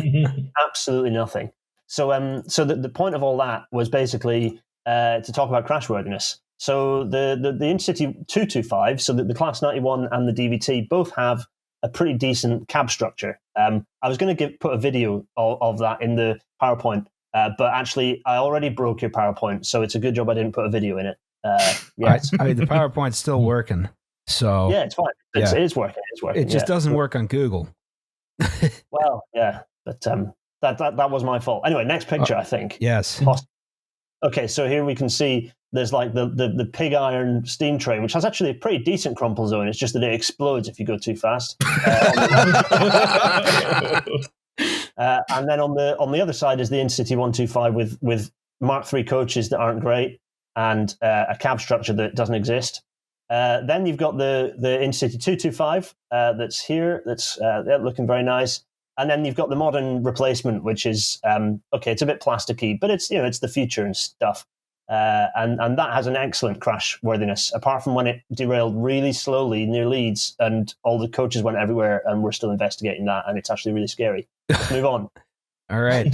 absolutely nothing. So the point of all that was basically to talk about crashworthiness. So the Intercity 225, so the Class 91 and the DVT both have a pretty decent cab structure. I was going to put a video of that in the PowerPoint, but actually I already broke your PowerPoint, so it's a good job I didn't put a video in it. Yes. I mean, the PowerPoint's still working, so yeah, it's fine. It is working. It's working. It just doesn't work on Google. Well, yeah, but that was my fault. Anyway, next picture, I think. Yes. Okay, so here we can see there's like the pig iron steam train, which has actually a pretty decent crumple zone. It's just that it explodes if you go too fast. And then on the other side is the Intercity 125 with Mark III coaches that aren't great, and a cab structure that doesn't exist. Then you've got the Intercity 225 that's here, that's looking very nice. And then you've got the modern replacement, which is okay. It's a bit plasticky, but it's it's the future and stuff. And that has an excellent crash worthiness, apart from when it derailed really slowly near Leeds, and all the coaches went everywhere, and we're still investigating that, and it's actually really scary. Let's move on. All right.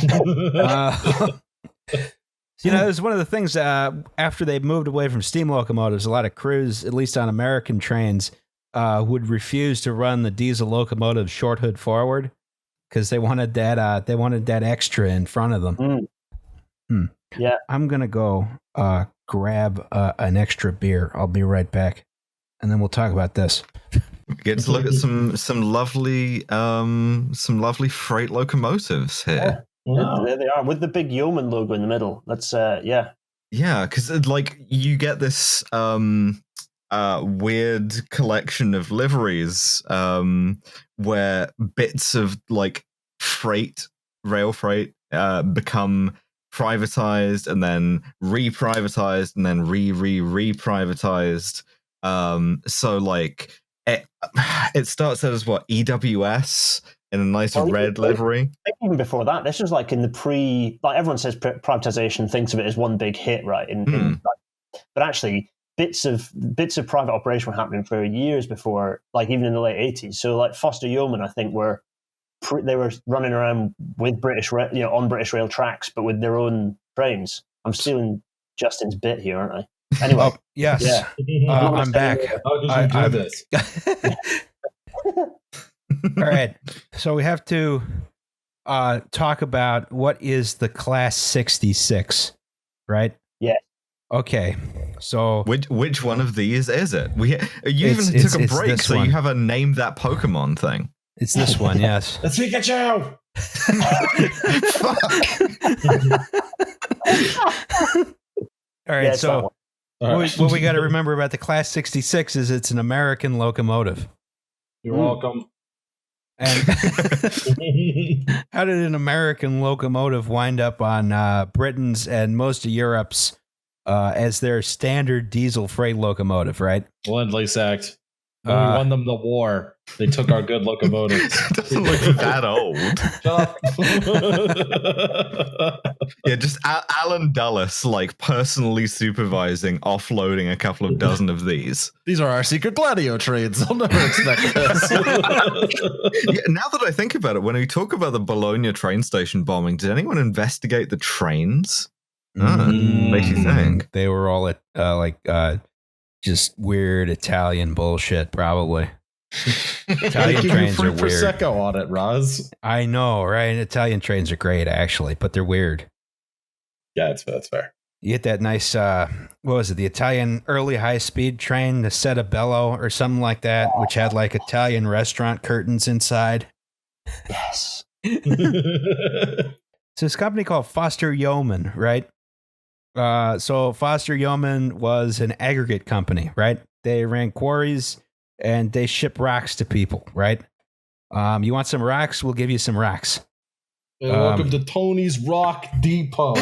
It's one of the things after they moved away from steam locomotives, a lot of crews, at least on American trains, would refuse to run the diesel locomotive short hood forward because they wanted that extra in front of them. Yeah, I'm gonna go grab an extra beer. I'll be right back, and then we'll talk about this. We get to look at some lovely freight locomotives here. Wow. There they are with the big yeoman logo in the middle. That's yeah, because like you get this weird collection of liveries where bits of like rail freight become privatized and then reprivatized and then reprivatized. So like it starts out as what, EWS in a nice red livery. I think even before that, this was like in the like everyone says privatization thinks of it as one big hit, right? But actually bits of private operation were happening for years before, like even in the late 80s. So like Foster Yeoman, I think they were running around with British on British Rail tracks, but with their own trains. I'm stealing Justin's bit here, aren't I? Anyway, yes, Yeah. I'm back. How did you do this? All right, so we have to talk about what is the Class 66, right? Yeah. Okay, so Which one of these is it? You It's- even took a it's break, this so one. you have a name that Pokemon thing. it's this one, yes. That's Pikachu. All right, Yeah, it's that so one. All right. what we got to remember about the Class 66 is it's an American locomotive. You're welcome. And how did an American locomotive wind up on Britain's and most of Europe's as their standard diesel freight locomotive, right? Lend-Lease Act. When we won them the war, they took our good locomotives. Doesn't look that old. Shut up. Yeah, just Alan Dulles, like personally supervising offloading a couple of dozen of these. These are our secret Gladio trades. I'll never expect this. Yeah, now that I think about it, when we talk about the Bologna train station bombing, did anyone investigate the trains? Makes you think. They were all at just weird Italian bullshit, probably. Italian trains are weird. Prosecco on it, Roz. I know, right? Italian trains are great, actually, but they're weird. Yeah, that's fair. You get that nice, what was it? The Italian early high-speed train, the Settebello or something like that, which had like Italian restaurant curtains inside. Yes. It's this company called Foster Yeoman, right? So Foster Yeoman was an aggregate company, right? They ran quarries and they ship rocks to people, right? You want some rocks? We'll give you some rocks. Welcome to Tony's Rock Depot.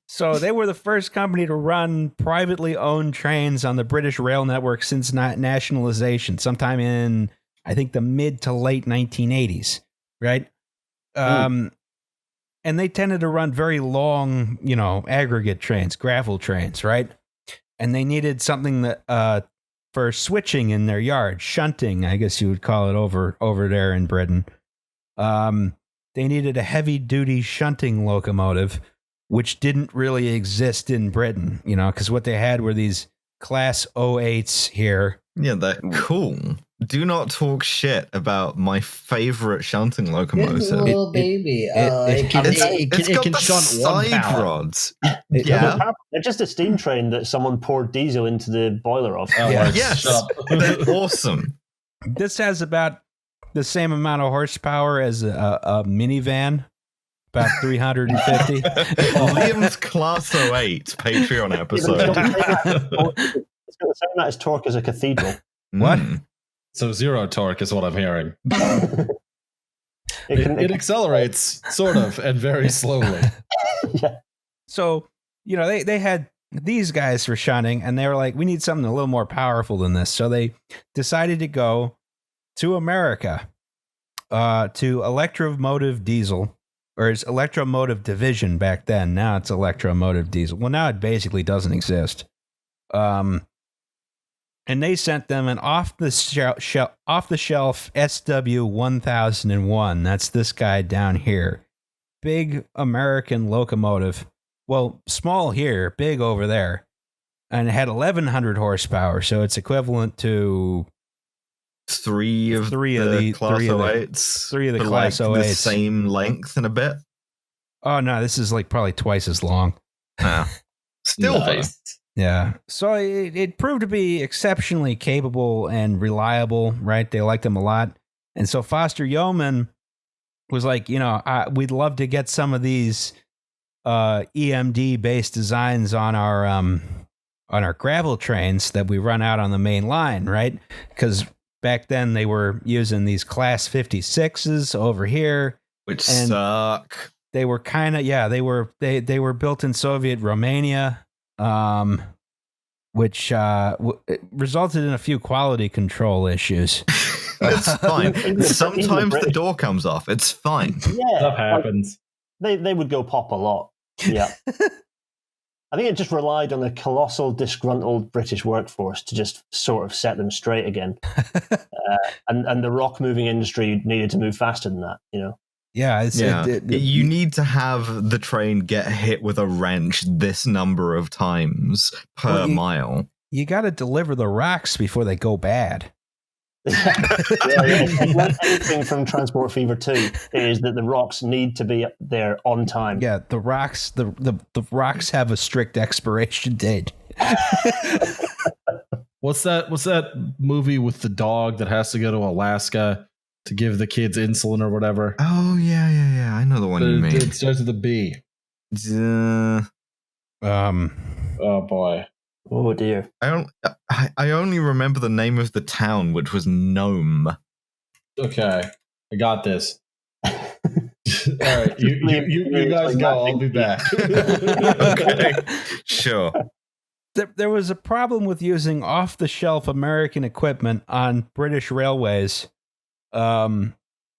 So they were the first company to run privately owned trains on the British rail network since nationalization, sometime in, I think, the mid to late 1980s, right? And they tended to run very long, aggregate trains, gravel trains, right? And they needed something that for switching in their yard, shunting, I guess you would call it over there in Britain. They needed a heavy-duty shunting locomotive, which didn't really exist in Britain, because what they had were these Class 08s here. Yeah, they're cool. Do not talk shit about my favorite shunting locomotive. It's a little baby. It can the shunt one side pallet. rods. They're just a steam train that someone poured diesel into the boiler of. Oh, Yeah. Yes, they're awesome. This has about the same amount of horsepower as a minivan, about 350. Liam's Class 08 Patreon episode. It's got the same amount of torque as a cathedral. What? So zero torque is what I'm hearing. It It accelerates, sort of, and very slowly. yeah. So, they had these guys for shunting, and they were like, we need something a little more powerful than this. So they decided to go to America, to Electromotive Diesel, or it's Electromotive Division back then. Now it's Electromotive Diesel. Well, now it basically doesn't exist. And they sent them an off-the-shelf SW1001. That's this guy down here. Big American locomotive. Well, small here, big over there. And it had 1,100 horsepower, so it's equivalent to Three of Three of the the- Class three of the- 08s. three of the for, Class like, the 08s. same length and a bit. Oh, no, this is like probably twice as long. Still, Nice. Yeah. So it proved to be exceptionally capable and reliable, right? They liked them a lot. And so Foster Yeoman was like, we'd love to get some of these EMD-based designs on our gravel trains that we run out on the main line, right? Because back then they were using these Class 56s over here. which And- suck. They were kind of they were built in Soviet Romania, which resulted in a few quality control issues. It's fine. Even the Sometimes the British- door comes off. It's fine. Yeah. Stuff happens. They would go pop a lot. Yeah. I think it just relied on a colossal, disgruntled British workforce to just sort of set them straight again. And the rock moving industry needed to move faster than that, Yeah, you need to have the train get hit with a wrench this number of times per mile. You got to deliver the rocks before they go bad. Anything from Transport Fever 2 is that the rocks need to be there on time. Yeah, the rocks have a strict expiration date. What's that movie with the dog that has to go to Alaska to give the kids insulin or whatever? Oh yeah. I know the one you mean. It starts with a B. Oh boy. Oh dear. I only remember the name of the town, which was Nome. Okay, I got this. All right, you guys go. I'll be back. Okay, sure. There was a problem with using off-the-shelf American equipment on British railways, other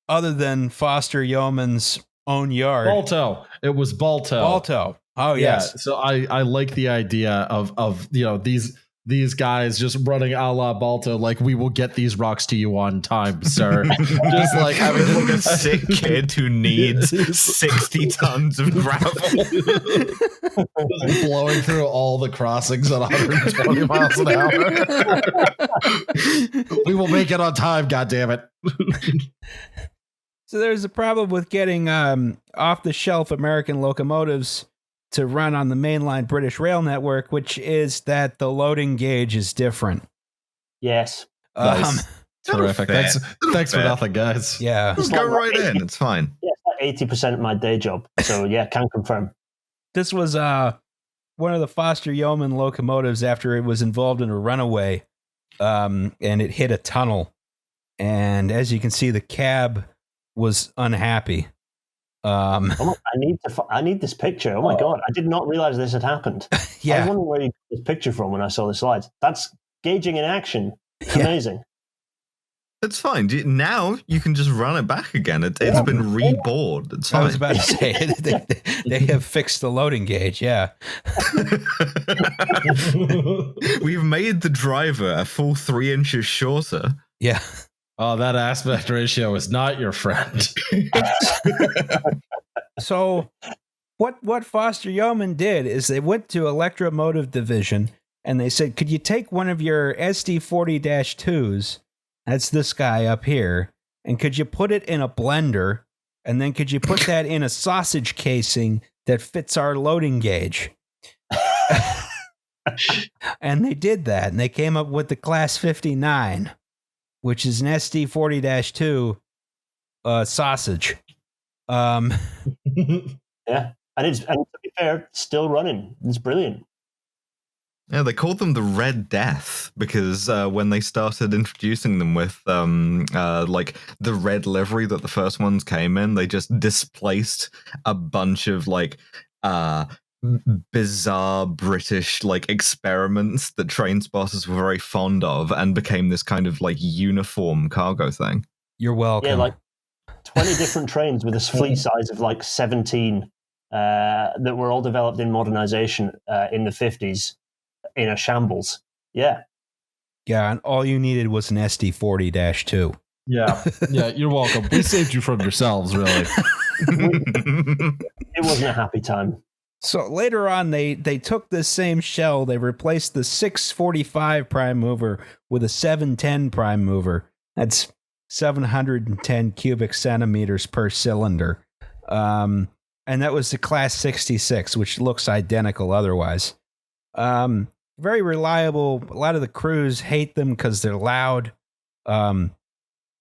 than Foster Yeoman's own yard. Balto. It was Balto. Balto. Oh yes. Yeah, so I like the idea of these guys just running a la Balto, like, we will get these rocks to you on time, sir. Just like having a sick kid who needs 60 tons of gravel. Blowing through all the crossings at 120 miles an hour. We will make it on time, goddammit. So there's a problem with getting off-the-shelf American locomotives to run on the mainline British rail network, which is that the loading gauge is different. Yes. Nice. Terrific. Thanks for nothing, guys. Yeah. Just go right in. It's fine. Yeah, it's like 80% of my day job. So yeah, can confirm. This was one of the Foster Yeoman locomotives after it was involved in a runaway, and it hit a tunnel. And as you can see, the cab was unhappy. I need this picture. Oh my God. I did not realize this had happened. Yeah. I was wondering where you got this picture from when I saw the slides. That's gauging in action. Amazing. It's fine. Now you can just run it back again. It's been rebored. It's fine. I was about to say, they have fixed the loading gauge. Yeah. We've made the driver a full 3 inches shorter. Yeah. Oh, that aspect ratio is not your friend. So what Foster Yeoman did is they went to Electromotive Division and they said, could you take one of your SD40-2s, that's this guy up here, and could you put it in a blender, and then could you put that in a sausage casing that fits our loading gauge? And they did that, and they came up with the Class 59, which is an SD40-2 sausage. Yeah, and to be fair, still running. It's brilliant. Yeah, they called them the Red Death because when they started introducing them with like the red livery that the first ones came in, they just displaced a bunch of like bizarre British like experiments that train spotters were very fond of, and became this kind of like uniform cargo thing. You're welcome. Yeah, like 20 different trains with a fleet size of like 17 that were all developed in modernization in the 50s in a shambles. Yeah. Yeah, and all you needed was an SD40-2. Yeah, you're welcome. We saved you from yourselves, really. It wasn't a happy time. So later on, they took this same shell, they replaced the 645 prime mover with a 710 prime mover. That's 710 cubic centimeters per cylinder. And that was the Class 66, which looks identical otherwise. Very reliable. A lot of the crews hate them because they're loud, and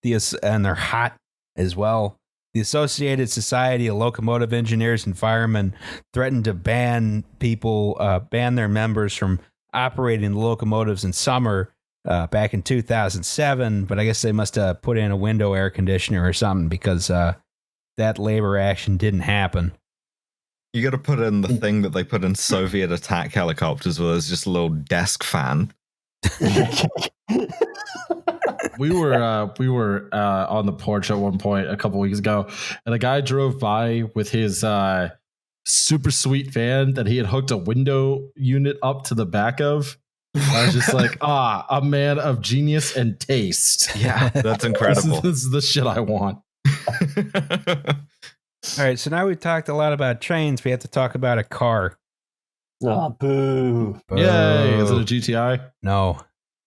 they're hot as well. The Associated Society of Locomotive Engineers and Firemen threatened to ban their members from operating the locomotives in summer back in 2007. But I guess they must have put in a window air conditioner or something, because that labor action didn't happen. You got to put in the thing that they put in Soviet attack helicopters, where there's just a little desk fan. We were on the porch at one point a couple weeks ago, and a guy drove by with his super sweet van that he had hooked a window unit up to the back of. I was just like, a man of genius and taste. Yeah, that's incredible. This is the shit I want. All right, so now we've talked a lot about trains. We have to talk about a car. Oh, boo. Yay! Is it a GTI? No.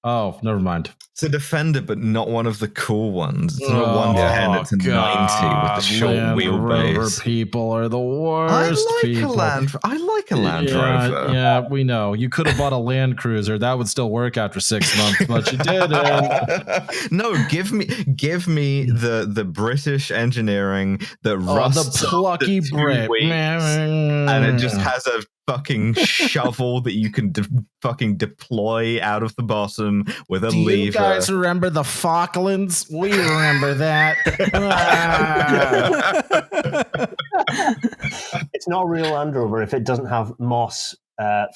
Oh, never mind. It's a Defender, but not one of the cool ones. It's not a 110, it's a 90 with the short Land wheelbase. Rover people are the worst people. I like a Land Rover. Yeah, we know. You could have bought a Land Cruiser. That would still work after 6 months, but you didn't. No, give me the British engineering that rusts the plucky after 2 Brit. weeks, and it just has a fucking shovel that you can fucking deploy out of the bottom with a lever. You guys remember the Falklands? We remember that. It's not a real Land Rover if it doesn't have moss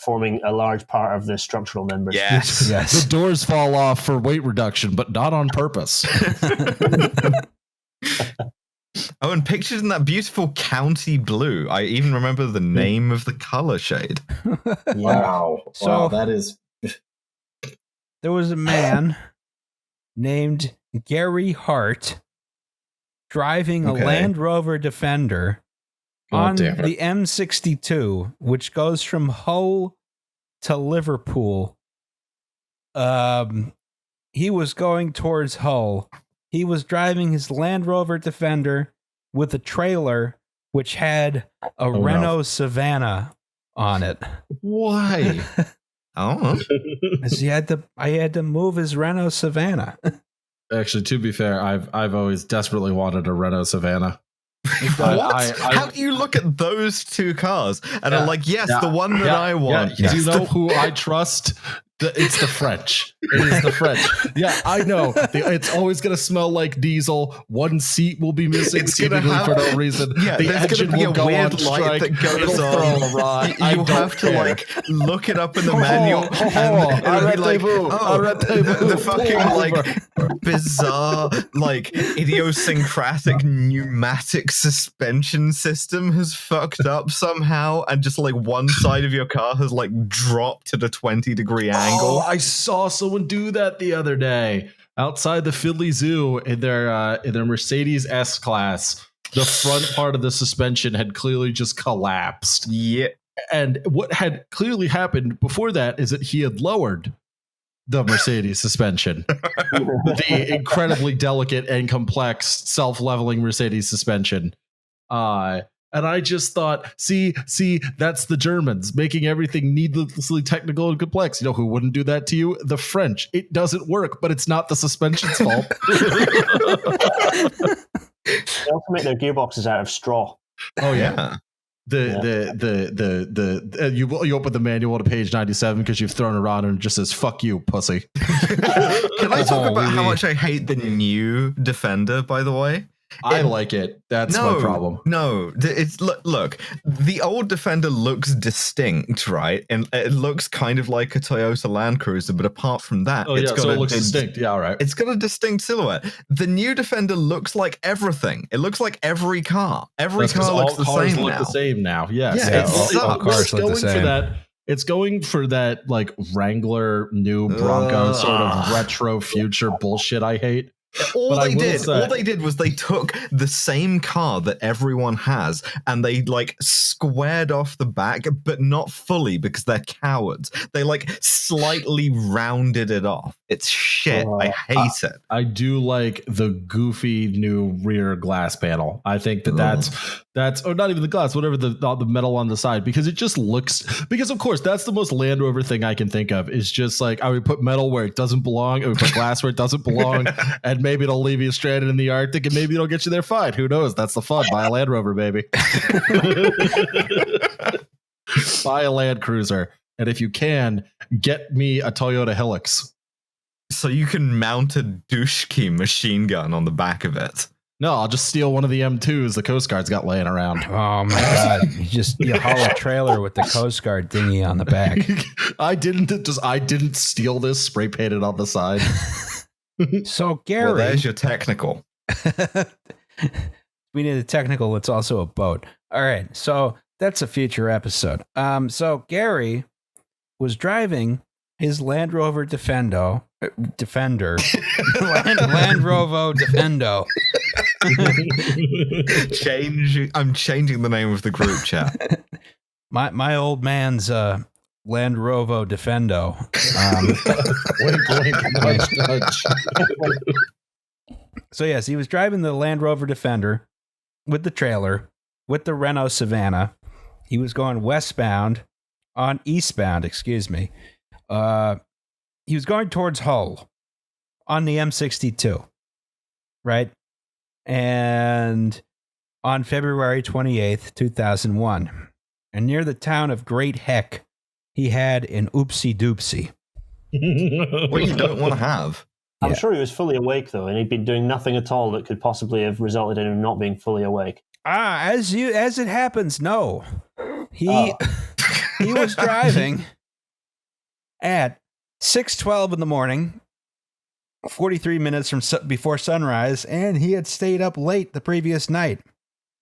forming a large part of the structural members. Yes. The doors fall off for weight reduction, but not on purpose. Oh, and pictured in that beautiful county blue. I even remember the name of the color shade. Wow. So- Wow, that is... There was a man named Gary Hart driving a Okay. Land Rover Defender on damn it. the M62, which goes from Hull to Liverpool. He was going towards Hull. He was driving his Land Rover Defender with a trailer which had a Renault Savannah on it. Why? Oh, 'Cause I had to move his Renault Savannah. Actually, to be fair, I've always desperately wanted a Renault Savannah. what? How do you look at those two cars and are like, yes, the one that I want? Do you know who I trust? It's the French. It is the French. Yeah, I know. It's always going to smell like diesel. One seat will be missing It's gonna seemingly have- for no reason. Yeah, the there's engine gonna be will a go weird on light strike. that goes It'll on. throw a rod. I You don't have to care. like look it up in the manual, and it'll be like, the fucking like bizarre, like idiosyncratic pneumatic suspension system has fucked up somehow, and just like one side of your car has like dropped at a 20-degree angle. Oh, I saw someone do that the other day outside the Philly Zoo in their Mercedes S-Class. The front part of the suspension had clearly just collapsed. Yeah. And what had clearly happened before that is that he had lowered the Mercedes suspension, the incredibly delicate and complex self-leveling Mercedes suspension. And I just thought, see, that's the Germans making everything needlessly technical and complex. You know who wouldn't do that to you? The French. It doesn't work, but it's not the suspension's fault. They also make their gearboxes out of straw. Oh yeah. You open the manual to page 97 because you've thrown a rod and it just says "fuck you, pussy." Can I talk about how much I hate the new Defender, by the way? I like it. That's my problem. No, it's look. The old Defender looks distinct, right? And it looks kind of like a Toyota Land Cruiser, but apart from that, Oh it's yeah, got so a it looks distinct. Yeah, all right. It's got a distinct silhouette. The new Defender looks like everything. It looks like every car. Every That's 'cause car looks all the cars same look now. the same now. Yes. Yeah, all cars look the going same. for that. It's going for that like Wrangler new Bronco sort of retro future bullshit I hate. All But they did was they took the same car that everyone has and they like squared off the back, but not fully because they're cowards. They like slightly rounded it off. It's shit. I hate it. I do like the goofy new rear glass panel. I think that's or not even the glass, whatever the metal on the side, because it just looks, because of course that's the most Land Rover thing I can think of is just like I would put metal where it doesn't belong, I would put glass where it doesn't belong, and maybe it'll leave you stranded in the Arctic, and maybe it'll get you there fine. Who knows? That's the fun. Buy a Land Rover, baby. Buy a Land Cruiser, and if you can, get me a Toyota Hilux. So you can mount a Dushki machine gun on the back of it. No, I'll just steal one of the M2s the Coast Guard's got laying around. Oh my god! You haul a trailer with the Coast Guard dinghy on the back. I didn't steal this, spray painted on the side. So Gary, Well, there's your technical. we need a technical. It's also a boat. All right, so that's a future episode. So Gary was driving his Land Rover Defender, Land Rover Defendo. I'm changing the name of the group chat. My old man's Land Rover Defendo. Wink, nudge, nudge. So yes, he was driving the Land Rover Defender with the trailer, with the Renault Savannah. He was going eastbound, excuse me. He was going towards Hull on the M62, right? And on February 28th, 2001, and near the town of Great Heck, he had an oopsie doopsie. What you don't want to have. I'm sure he was fully awake, though, and he'd been doing nothing at all that could possibly have resulted in him not being fully awake. As it happens, no. He was driving at 6:12 in the morning, 43 minutes before sunrise, and he had stayed up late the previous night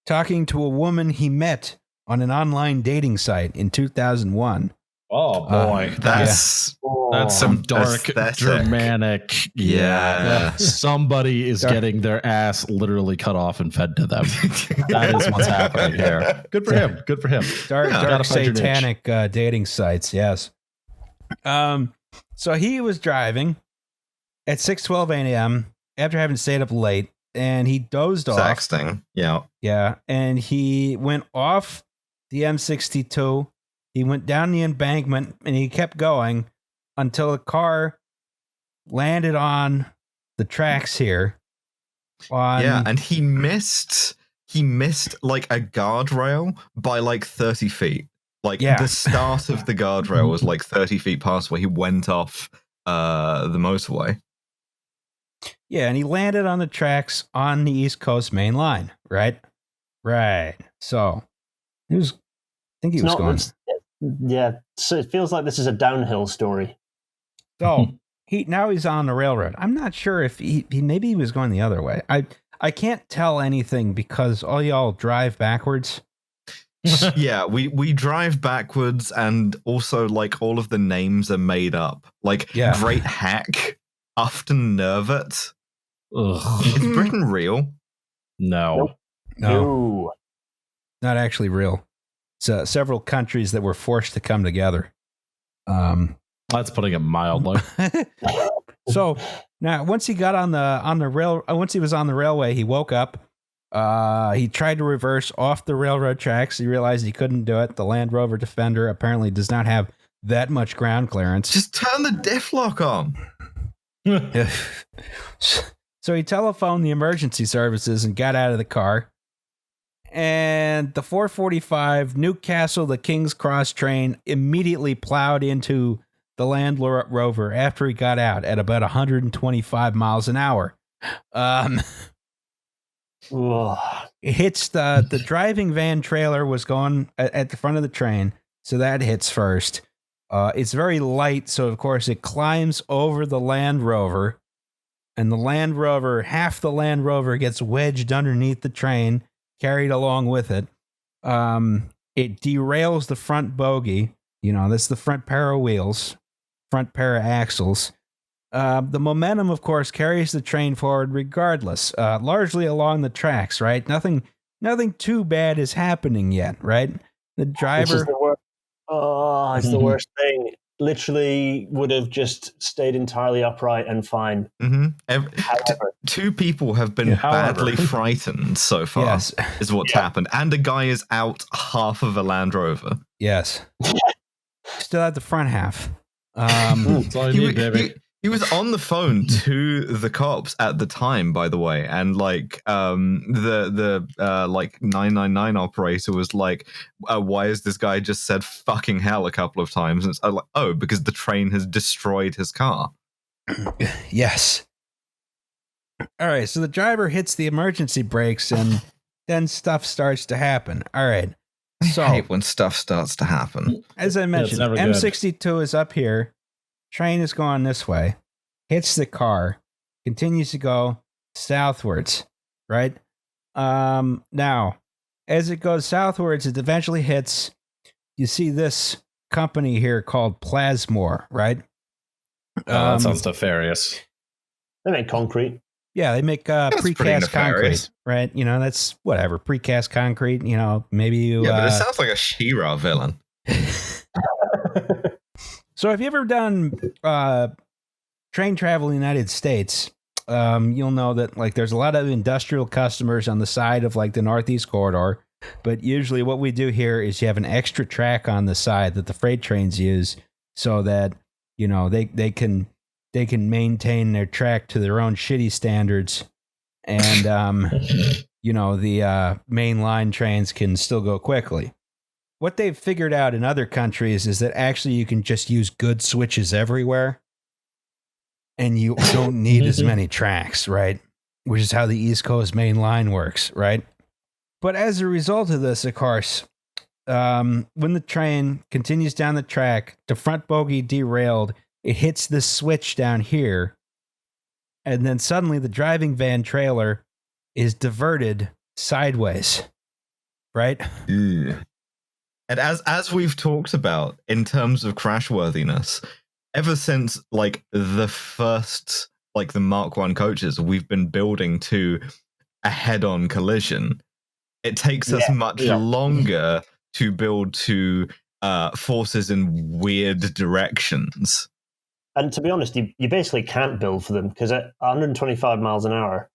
talking to a woman he met on an online dating site in 2001. Oh boy, That's some dark, aesthetic. Germanic. Yeah. Somebody is getting their ass literally cut off and fed to them. That is what's happening here. Good for him. Good for him. Dark Gotta find your niche. satanic dating sites, yes. So he was driving at 6:12 a.m. after having stayed up late, and he dozed off. Sexting. Yeah. Yeah, and he went off the M62. He went down the embankment, and he kept going until the car landed on the tracks here. And he missed like a guardrail by like 30 feet. Like the start of the guardrail was like 30 feet past where he went off the motorway. Yeah, and he landed on the tracks on the East Coast main line, right? Right. So he was, I think he was going. Yeah, so it feels like this is a downhill story. So now he's on the railroad. I'm not sure if he maybe he was going the other way. I can't tell anything because all y'all drive backwards. Yeah, we drive backwards, and also like all of the names are made up. Like Great Hack, Ufton Nervet. Is Britain real? No. Not actually real. It's several countries that were forced to come together. That's putting it mildly. So now, once he got on the rail, once he was on the railway, he woke up. He tried to reverse off the railroad tracks. He realized he couldn't do it. The Land Rover Defender apparently does not have that much ground clearance. Just turn the diff lock on. So he telephoned the emergency services and got out of the car. And the 445 Newcastle to King's Cross train immediately plowed into the Land Rover after he got out at about 125 miles an hour. It hits the driving van trailer was going at the front of the train, so that hits first. It's very light, so of course it climbs over the Land Rover, and the Land Rover, half the Land Rover gets wedged underneath the train, carried along with it. It derails the front bogie. That's the front pair of wheels, front pair of axles. The momentum, of course, carries the train forward regardless, largely along the tracks, right? Nothing too bad is happening yet, right? The driver... It's the worst thing. Literally would have just stayed entirely upright and fine. Two people have been badly frightened so far, yes. Is what's happened. And a guy is out half of a Land Rover. Yes. Still at the front half. That's all you need, baby. He was on the phone to the cops at the time, by the way, and like the 999 operator was like, "Why has this guy just said fucking hell a couple of times?" And it's like, "Oh, because the train has destroyed his car." Yes. All right, so the driver hits the emergency brakes, and then stuff starts to happen. All right, so I hate when stuff starts to happen. As I mentioned, M62 is up here. Train is going this way, hits the car, continues to go southwards, right? Now, as it goes southwards, it eventually hits, you see this company here called Plasmor, right? That sounds nefarious. They make concrete. Yeah, they make precast concrete, right? You know, that's whatever. Precast concrete, you know, maybe you... Yeah, but it sounds like a She-Ra villain. So have you ever done train travel in the United States? You'll know that like there's a lot of industrial customers on the side of like the Northeast Corridor, but usually what we do here is you have an extra track on the side that the freight trains use so that, you know, they can maintain their track to their own shitty standards, and you know, the main line trains can still go quickly. What they've figured out in other countries is that actually you can just use good switches everywhere, and you don't need as many tracks, right? Which is how the East Coast main line works, right? But as a result of this, of course, when the train continues down the track, the front bogie derailed, it hits this switch down here, and then suddenly the driving van trailer is diverted sideways, right? And as we've talked about in terms of crashworthiness, ever since like the first, like the Mark I coaches, we've been building to a head-on collision. It takes us much longer to build to forces in weird directions. And to be honest, you basically can't build for them because at 125 miles an hour,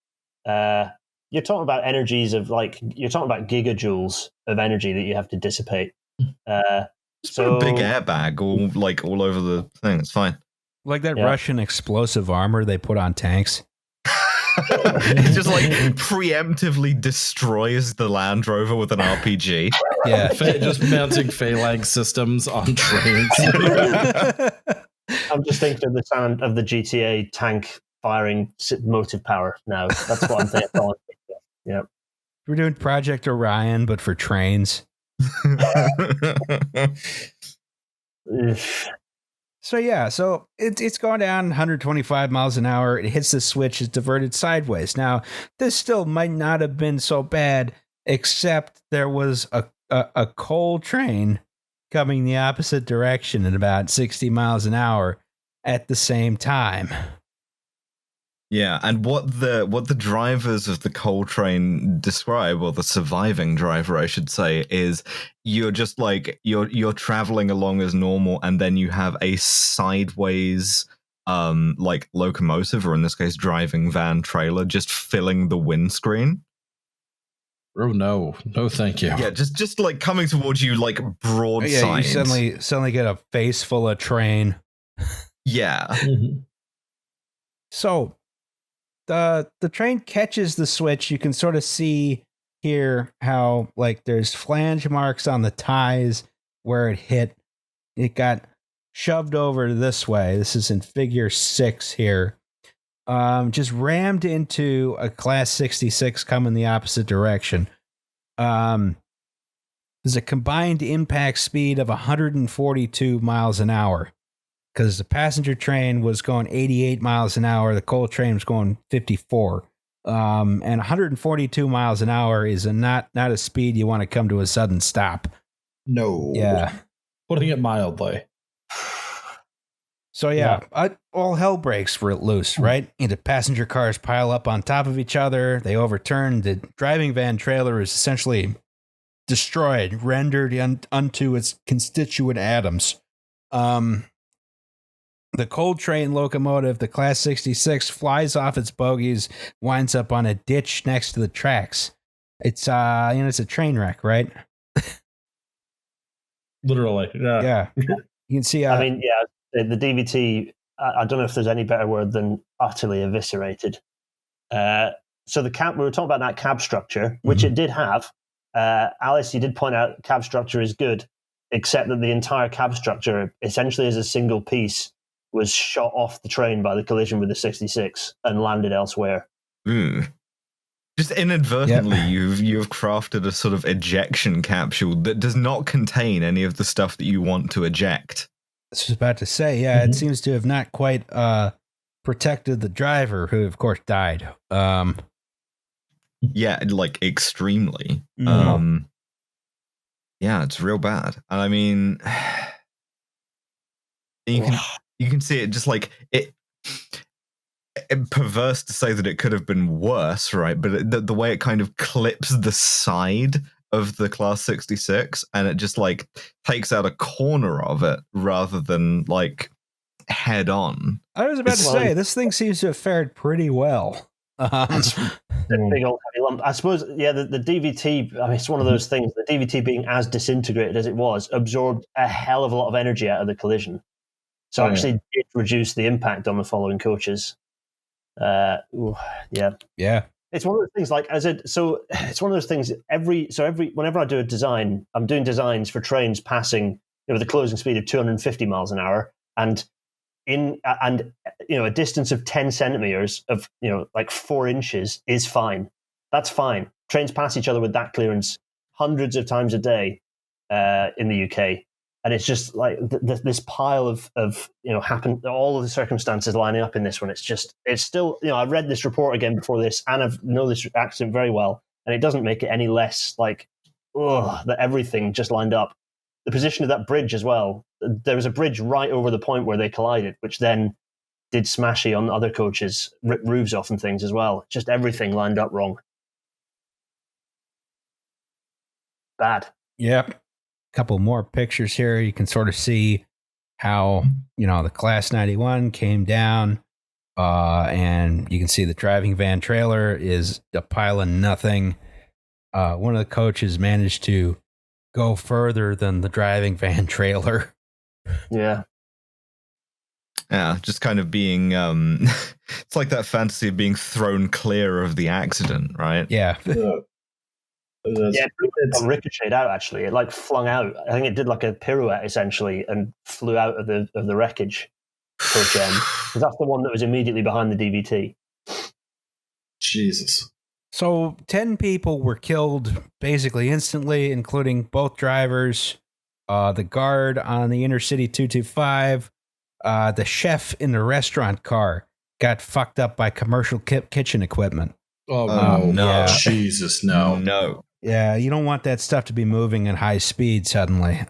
you're talking about energies of like, you're talking about gigajoules of energy that you have to dissipate. Just put a big airbag all over the thing. It's fine. Like that Russian explosive armor they put on tanks. It just like preemptively destroys the Land Rover with an RPG. Yeah, just mounting phalanx systems on trains. I'm just thinking of the sound of the GTA tank firing motive power now. That's what I'm thinking. Yeah, we're doing Project Orion, but for trains. So it's going down 125 miles an hour. It hits the switch, it's diverted sideways. Now, this still might not have been so bad, except there was a coal train coming the opposite direction at about 60 miles an hour at the same time. Yeah, and what the drivers of the coal train describe, or the surviving driver, I should say, is you're just like you're traveling along as normal, and then you have a sideways like locomotive, or in this case driving van trailer, just filling the windscreen. Oh no, thank you. Yeah, just like coming towards you like broadside. Yeah, you suddenly get a face full of train. Yeah. So the train catches the switch. You can sort of see here how like there's flange marks on the ties where it hit. It got shoved over this way. This is in figure 6 here. Just rammed into a class 66 coming the opposite direction. There's a combined impact speed of 142 miles an hour. Because the passenger train was going 88 miles an hour, the coal train was going 54. And 142 miles an hour is not a speed you want to come to a sudden stop. No. Yeah. Putting it mildly. So all hell breaks loose, right? And the passenger cars pile up on top of each other. They overturn. The driving van trailer is essentially destroyed, rendered unto its constituent atoms. The coal train locomotive, the Class 66, flies off its bogies, winds up on a ditch next to the tracks. It's it's a train wreck, right? Literally, yeah. You can see. I mean, the DVT. I don't know if there's any better word than utterly eviscerated. So the cab. We were talking about that cab structure, which it did have. Alice, you did point out cab structure is good, except that the entire cab structure, essentially as a single piece, was shot off the train by the collision with the 66 and landed elsewhere. Just inadvertently, you've crafted a sort of ejection capsule that does not contain any of the stuff that you want to eject. I was about to say, it seems to have not quite protected the driver, who of course died. Yeah, like extremely. Yeah, it's real bad. And I mean, you can you can see it just like it perverse to say that it could have been worse, right? But the way it kind of clips the side of the Class 66 and it just like takes out a corner of it rather than like head on. I was about to say, this thing seems to have fared pretty well. The big old heavy lump. I suppose, yeah, the DVT, I mean, it's one of those things, the DVT being as disintegrated as it was, absorbed a hell of a lot of energy out of the collision. So actually did reduce the impact on the following coaches. Yeah. It's one of those things like so it's one of those things whenever I do a design, I'm doing designs for trains passing with a closing speed of 250 miles an hour and a distance of 10 centimeters of like 4 inches is fine. That's fine. Trains pass each other with that clearance hundreds of times a day in the UK. And it's just like this pile of happened, all of the circumstances lining up in this one. It's still, I read this report again before this, and I know this accident very well, and it doesn't make it any less like, that everything just lined up. The position of that bridge as well. There was a bridge right over the point where they collided, which then did smashy on other coaches, ripped roofs off and things as well. Just everything lined up wrong. Bad. Yep. Couple more pictures here. You can sort of see how the Class 91 came down, and you can see the driving van trailer is a pile of nothing. One of the coaches managed to go further than the driving van trailer. Yeah, just kind of being it's like that fantasy of being thrown clear of the accident, right? Yeah. It ricocheted out. Actually, it like flung out. I think it did like a pirouette essentially, and flew out of the wreckage. Coach M, because that's the one that was immediately behind the DVT. Jesus. So 10 people were killed basically instantly, including both drivers, the guard on the Intercity 225, the chef in the restaurant car got fucked up by commercial kitchen equipment. Oh no! Yeah. Jesus, no! No. Yeah, you don't want that stuff to be moving at high speed suddenly.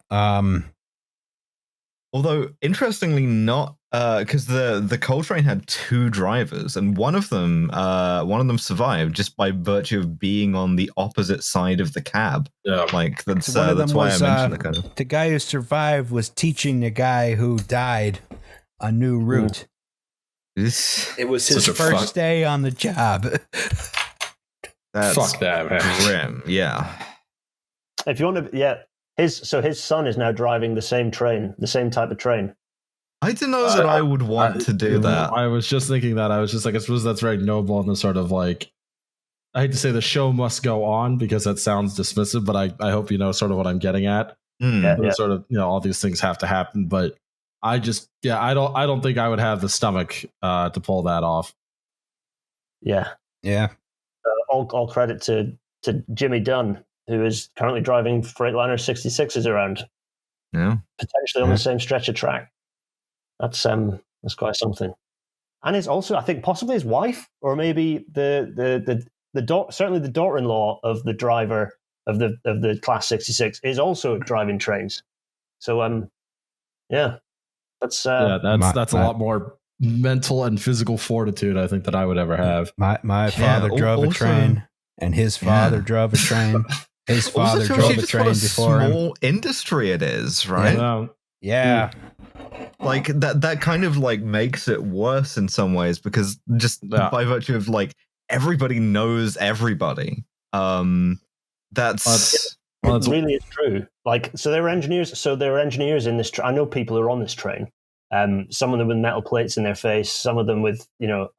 Although, interestingly, not because the coal train had 2 drivers, and one of them survived just by virtue of being on the opposite side of the cab. Yeah, like that's So that's why I mentioned the kind of. The guy who survived was teaching the guy who died a new route. It was his first day on the job. That's fuck that, man. Grim, yeah. If you want to, his son is now driving the same train, the same type of train. I don't know that I would want to do that. I was just thinking that. I was just like, I suppose that's very noble and the sort of like, I hate to say the show must go on because that sounds dismissive, but I hope you know sort of what I'm getting at. Sort of, all these things have to happen, but I just, I don't think I would have the stomach to pull that off. Yeah. All credit to Jimmy Dunn, who is currently driving Freightliner 66s around. Yeah. Potentially on the same stretch of track. That's quite something. And it's also, I think, possibly his wife, or maybe certainly the daughter-in-law of the driver of the Class 66 is also driving trains. So that's a lot more mental and physical fortitude, I think, that I would ever have. My father drove a train, and his father drove a train. His father drove a train before him. Small industry it is, right? Yeah. Like that kind of like makes it worse in some ways because just by virtue of like everybody knows everybody. That's really is true. Like, so there were engineers in this. I know people who are on this train. Some of them with metal plates in their face. Some of them with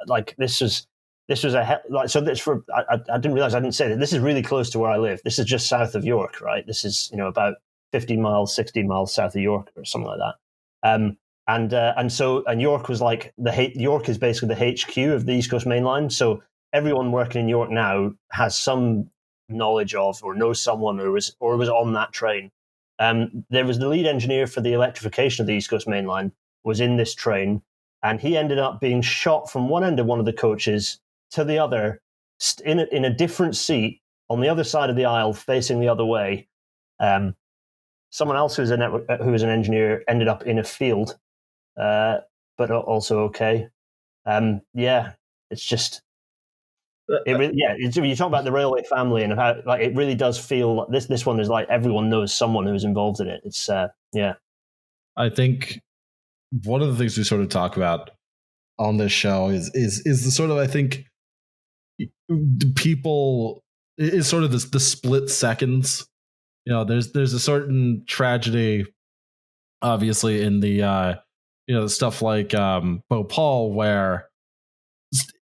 like this was I didn't realize I didn't say that this is really close to where I live. This is just south of York, right? This is about 50 miles, 60 miles south of York or something like that. And York was like York is basically the HQ of the East Coast Main Line. So everyone working in York now has some knowledge of or knows someone or was on that train. There was the lead engineer for the electrification of the East Coast Main Line was in this train, and he ended up being shot from one end of one of the coaches to the other in a different seat on the other side of the aisle facing the other way. Someone else who was an engineer ended up in a field but also okay. It's just. You talk about the railway family and how like it really does feel like this one is like everyone knows someone who's involved in it. It's I think one of the things we sort of talk about on this show is the sort of, I think, people is sort of the split seconds. You know, there's a certain tragedy, obviously, in the stuff like Bhopal, where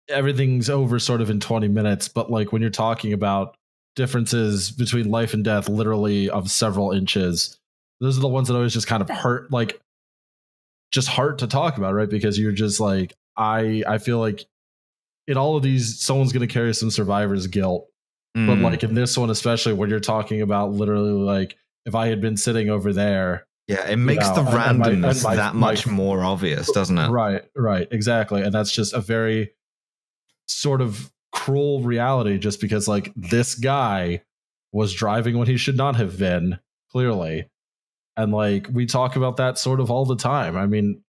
everything's over sort of in 20 minutes, but like when you're talking about differences between life and death, literally of several inches, those are the ones that always just kind of hurt, like just hard to talk about, right? Because you're just like, I feel like in all of these, someone's going to carry some survivor's guilt. But like in this one, especially when you're talking about literally like, if I had been sitting over there. Yeah, it makes the randomness that much more obvious, doesn't it? Right, exactly. And that's just a very sort of cruel reality, just because like this guy was driving when he should not have been, clearly. And like we talk about that sort of all the time. I mean,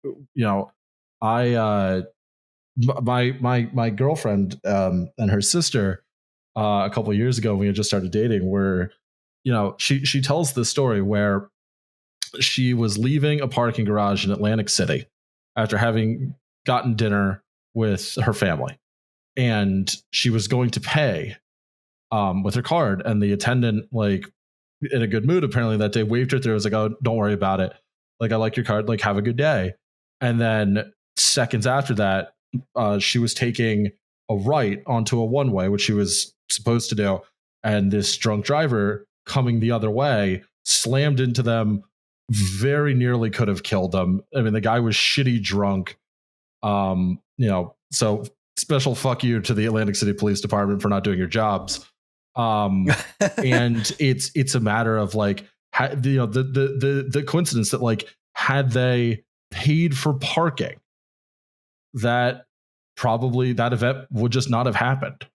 my girlfriend and her sister a couple of years ago, when we had just started dating, where she tells this story where she was leaving a parking garage in Atlantic City after having gotten dinner with her family, and she was going to pay with her card, and the attendant, like in a good mood apparently that day, waved her through. I was like, oh, don't worry about it, like I like your card, like have a good day. And then seconds after that, she was taking a right onto a one-way, which she was supposed to do, and this drunk driver coming the other way slammed into them, very nearly could have killed them. I mean, the guy was shitty drunk. So special fuck you to the Atlantic City Police Department for not doing your jobs. And it's a matter of like, the coincidence that like, had they paid for parking, that probably that event would just not have happened.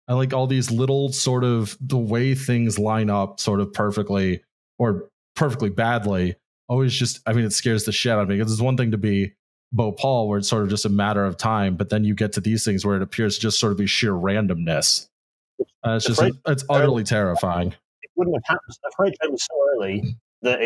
And like all these little sort of the way things line up sort of perfectly or perfectly badly, always just, I mean, it scares the shit out of me, because it's one thing to be Bhopal where it's sort of just a matter of time, but then you get to these things where it appears to just sort of be sheer randomness. It's utterly terrifying. It wouldn't have happened. The freight train was so early that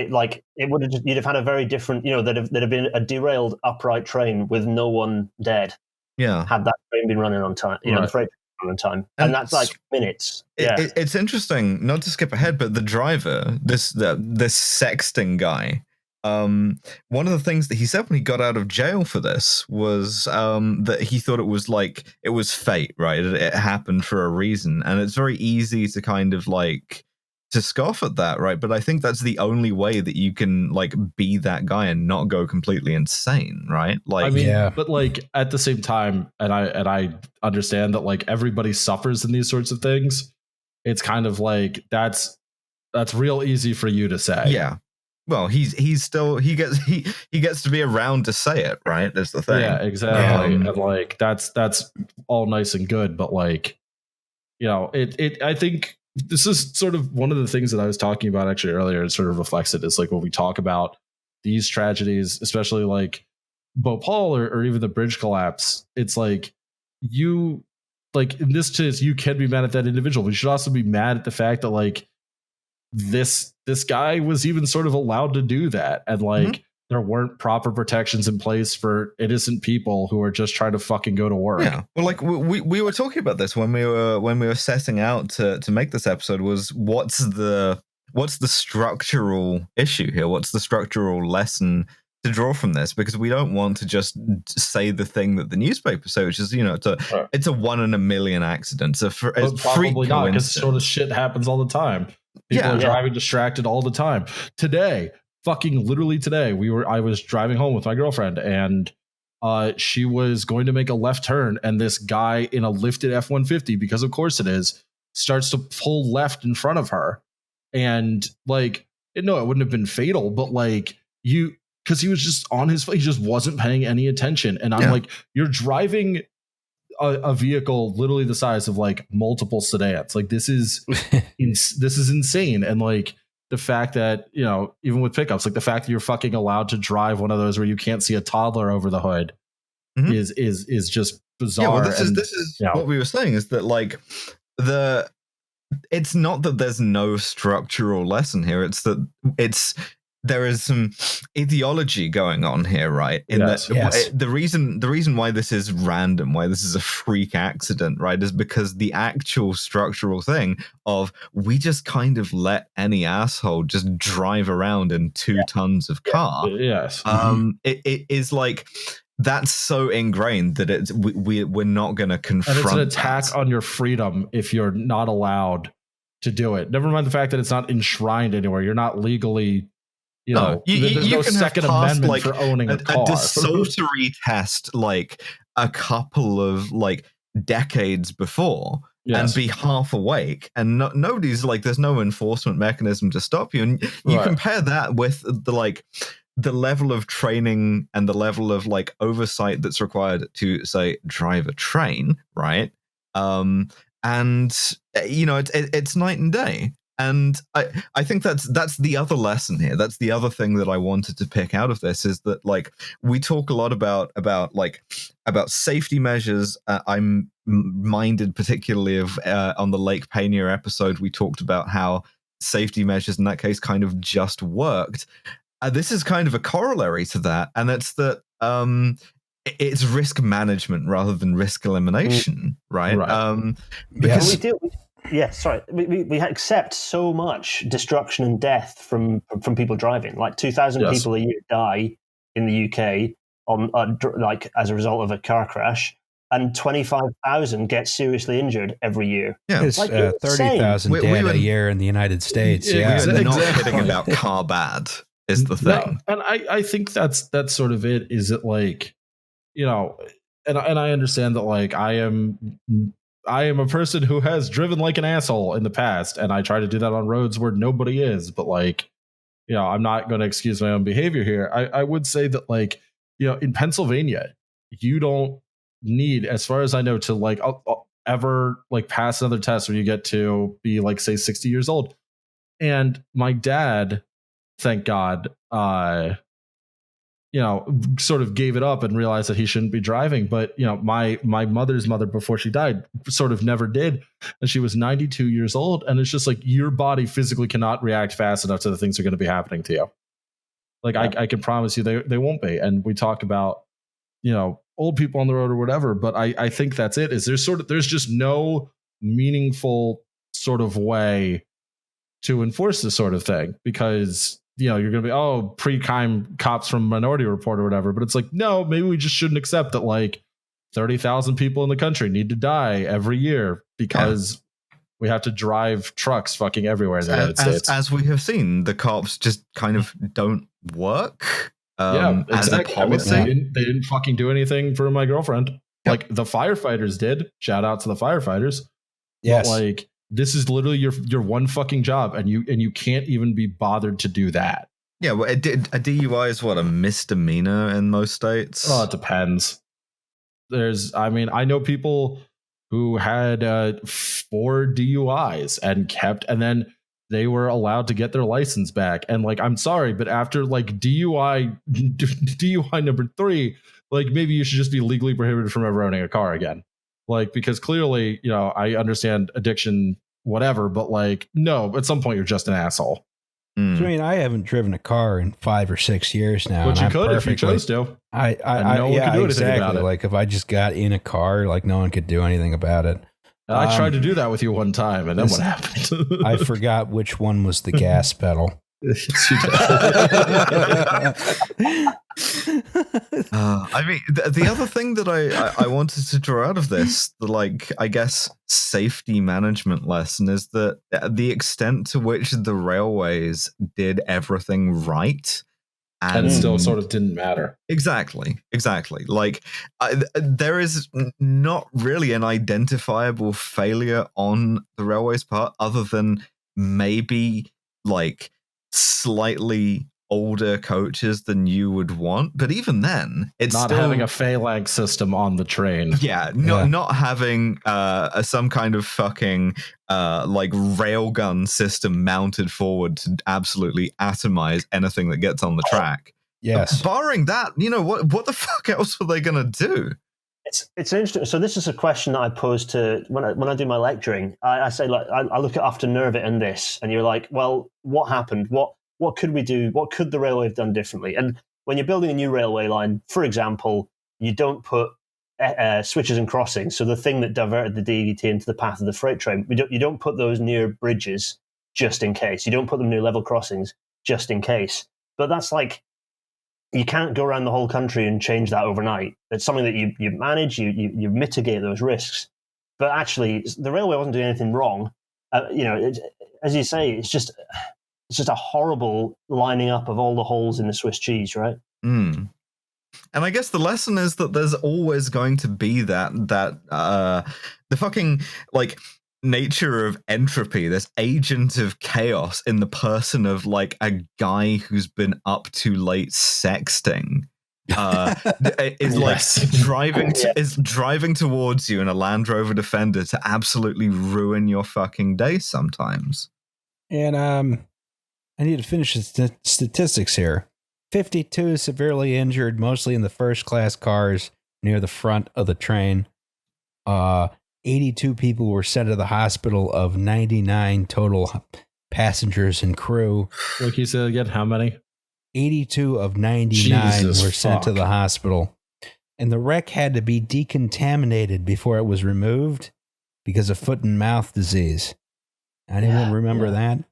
you'd have had a very different, there'd have been a derailed upright train with no one dead. Yeah. Had that train been running on time, the freight train on time. And that's like minutes. It's interesting, not to skip ahead, but the driver, this sexting guy, one of the things that he said when he got out of jail for this was that he thought it was fate, right? It happened for a reason. And it's very easy to kind of like to scoff at that, right? But I think that's the only way that you can like be that guy and not go completely insane, right? Like, I mean, but like at the same time, and I understand that like everybody suffers in these sorts of things. It's kind of like that's real easy for you to say. Yeah. Well, he gets to be around to say it, right? That's the thing. Yeah, exactly. And like that's all nice and good, but like, I think this is sort of one of the things that I was talking about actually earlier. It sort of reflects it. It's like when we talk about these tragedies, especially like Bhopal or even the bridge collapse, it's like in this case, you can be mad at that individual, but you should also be mad at the fact that like this guy was even sort of allowed to do that, and like there weren't proper protections in place for innocent people who are just trying to fucking go to work. Yeah, well, like we were talking about this when we were setting out to make this episode. Was what's the structural issue here? What's the structural lesson to draw from this? Because we don't want to just say the thing that the newspapers say, which is it's a 1 in a million accident. It's probably not, because sort of shit happens all the time. People are driving distracted all the time. Today, fucking literally today, I was driving home with my girlfriend, and she was going to make a left turn, and this guy in a lifted F-150, because of course it is, starts to pull left in front of her. And like, no, it wouldn't have been fatal, but like because he was just on his phone, he just wasn't paying any attention. And I'm like, you're driving a vehicle literally the size of like multiple sedans. Like this is this is insane. And like the fact that, even with pickups, like the fact that you're fucking allowed to drive one of those where you can't see a toddler over the hood is just bizarre. Yeah, well, this is what we were saying, is that like it's not that there's no structural lesson here. It's that there is some ideology going on here, right? The reason why this is random, why this is a freak accident, right, is because the actual structural thing of we just kind of let any asshole just drive around in 2 tons of car. Yes. It is like, that's so ingrained that we're not going to confront. And it's an attack on your freedom if you're not allowed to do it. Never mind the fact that it's not enshrined anywhere. You're not legally, there's no Second Amendment like for owning a car. A desultory test like a couple of like decades before. And be half awake, and nobody's like, there's no enforcement mechanism to stop you. And you compare that with the level of training and the level of like oversight that's required to, say, drive a train, right? And it's night and day. And I think that's the other lesson here. That's the other thing that I wanted to pick out of this, is that like we talk a lot about safety measures. I'm minded particularly of on the Lake Pena episode, we talked about how safety measures in that case kind of just worked. This is kind of a corollary to that, and it's that it's risk management rather than risk elimination, right? Because we accept so much destruction and death from people driving. Like 2,000 people a year die in the UK on like as a result of a car crash, and 25,000 get seriously injured every year. Yeah, it's like 30,000 dead a year in the United States. We're not kidding about car bad. Is the thing. No, and I think that's sort of it. Is it like, and I understand that like I am a person who has driven like an asshole in the past, and I try to do that on roads where nobody is, but like, I'm not going to excuse my own behavior here. I would say that like, in Pennsylvania, you don't need, as far as I know, to like ever like pass another test when you get to be like, say, 60 years old. And my dad, thank God, sort of gave it up and realized that he shouldn't be driving. But, my mother's mother, before she died, sort of never did. And she was 92 years old. And it's just like, your body physically cannot react fast enough to the things that are going to be happening to you. Like, I can promise you they won't be. And we talk about, old people on the road or whatever. But I think that's it. Is there's just no meaningful sort of way to enforce this sort of thing, because you're going to be, pre-crime cops from Minority Report or whatever. But it's like, no, maybe we just shouldn't accept that like 30,000 people in the country need to die every year because we have to drive trucks fucking everywhere in the United States. As we have seen, the cops just kind of don't work. As a policy. I mean, they didn't fucking do anything for my girlfriend. Like the firefighters did. Shout out to the firefighters. Yes. But like, this is literally your one fucking job, and you can't even be bothered to do that. Yeah, well, a DUI is what, a misdemeanor in most states? Oh, it depends. I know people who had 4 DUIs and then they were allowed to get their license back. And like, I'm sorry, but after like DUI number 3, like maybe you should just be legally prohibited from ever owning a car again. Like, because clearly, I understand addiction, whatever, but like, no, at some point you're just an asshole. I mean, I haven't driven a car in 5 or 6 years now. But you could if you chose to. No one could do anything about it. Like if I just got in a car, like no one could do anything about it. I tried to do that with you one time, and then what happened? I forgot which one was the gas pedal. I mean, the other thing that I wanted to draw out of this, like, I guess, safety management lesson is that the extent to which the railways did everything right. And it still sort of didn't matter. Exactly. Like, there is not really an identifiable failure on the railway's part, other than maybe like slightly older coaches than you would want. But even then, it's not still having a phalanx system on the train. Yeah, not having some kind of fucking like railgun system mounted forward to absolutely atomize anything that gets on the track. Yes. Barring that, what the fuck else were they going to do? It's interesting. So this is a question that I pose to when I do my lecturing. I say, like, I look at after Nervit and this, and you're like, well, what happened? What could we do? What could the railway have done differently? And when you're building a new railway line, for example, you don't put switches and crossings. So the thing that diverted the DVT into the path of the freight train, you don't put those near bridges just in case. You don't put them near level crossings just in case. But that's like, you can't go around the whole country and change that overnight. It's something that you manage, you mitigate those risks. But actually, the railway wasn't doing anything wrong. As you say, it's just a horrible lining up of all the holes in the Swiss cheese, right? Mm. And I guess the lesson is that there's always going to be the fucking, like, nature of entropy, this agent of chaos in the person of, like, a guy who's been up too late sexting. Is is driving towards you in a Land Rover Defender to absolutely ruin your fucking day sometimes. And I need to finish the statistics here. 52 severely injured, mostly in the first class cars near the front of the train. 82 people were sent to the hospital of 99 total passengers and crew. Like you said again, how many? 82 of 99 were sent to the hospital. And the wreck had to be decontaminated before it was removed because of foot and mouth disease. Anyone remember that?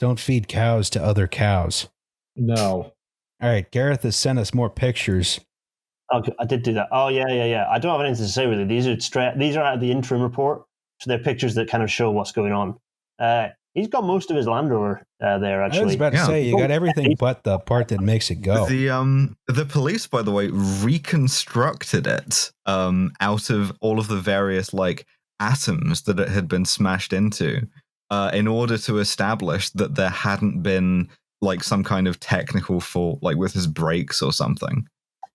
Don't feed cows to other cows. No. All right, Gareth has sent us more pictures. Oh, I did do that. Oh, yeah. I don't have anything to say with it. These are out of the interim report, so they're pictures that kind of show what's going on. He's got most of his Land Rover there, actually. I was about to say, you got everything but the part that makes it go. The police, by the way, reconstructed it out of all of the various, like, atoms that it had been smashed into in order to establish that there hadn't been, like, some kind of technical fault, like with his brakes or something.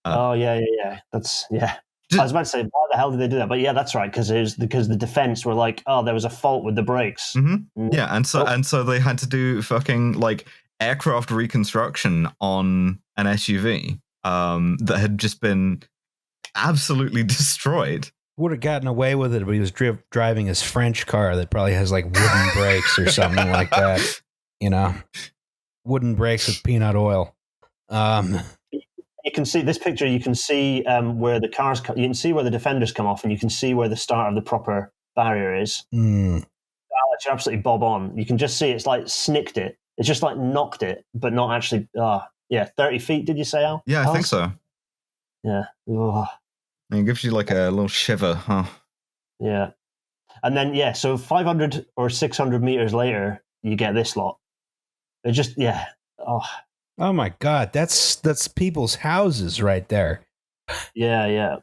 Yeah. That's, yeah. I was about to say, why the hell did they do that? But yeah, that's right, because the defense were like, oh, there was a fault with the brakes. Mm-hmm. Yeah, and so they had to do fucking, like, aircraft reconstruction on an SUV that had just been absolutely destroyed. Would have gotten away with it if he was driving his French car that probably has, like, wooden brakes or something like that. Wooden brakes with peanut oil. You can see this picture. You can see where the cars. You can see where the defenders come off, and you can see where the start of the proper barrier is. Alex, you're absolutely bob on. You can just see it's like snicked it. It's just like knocked it, but not actually. 30 feet. Did you say, Al? Yeah, I think so. Yeah. Oh. It gives you like a little shiver, huh? Yeah. And then so 500 or 600 meters later, you get this lot. It just Oh my God, that's people's houses right there. Yeah.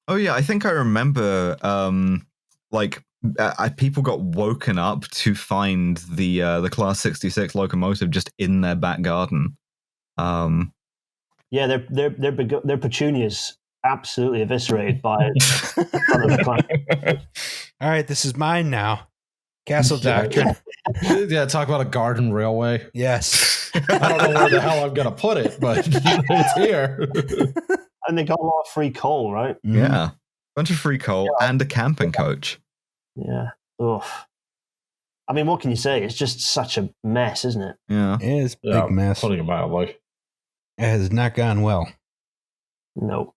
Oh yeah, I think I remember. People got woken up to find the Class 66 locomotive just in their back garden. Yeah, their petunias absolutely eviscerated by it. All right, this is mine now. Castle Doctrine. Yeah, talk about a garden railway. Yes. I don't know where the hell I'm going to put it, but it's here. And they got a lot of free coal, right? Yeah. A bunch of free coal and a camping coach. Yeah. Ugh. I mean, what can you say? It's just such a mess, isn't it? Yeah. It is a big mess. Putting it mildly. It has not gone well. No.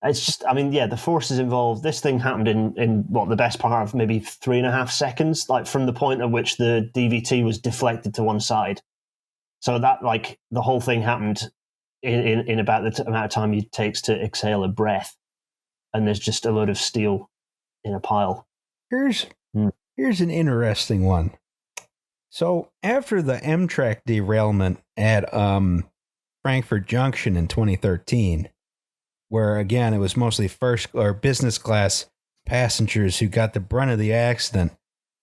It's just, the forces involved. This thing happened in what, the best part of maybe 3.5 seconds, like from the point at which the DVT was deflected to one side. So that, like, the whole thing happened in about the amount of time it takes to exhale a breath. And there's just a load of steel in a pile. Here's an interesting one. So after the Amtrak derailment at Frankfurt Junction in 2013, where again it was mostly first or business class passengers who got the brunt of the accident,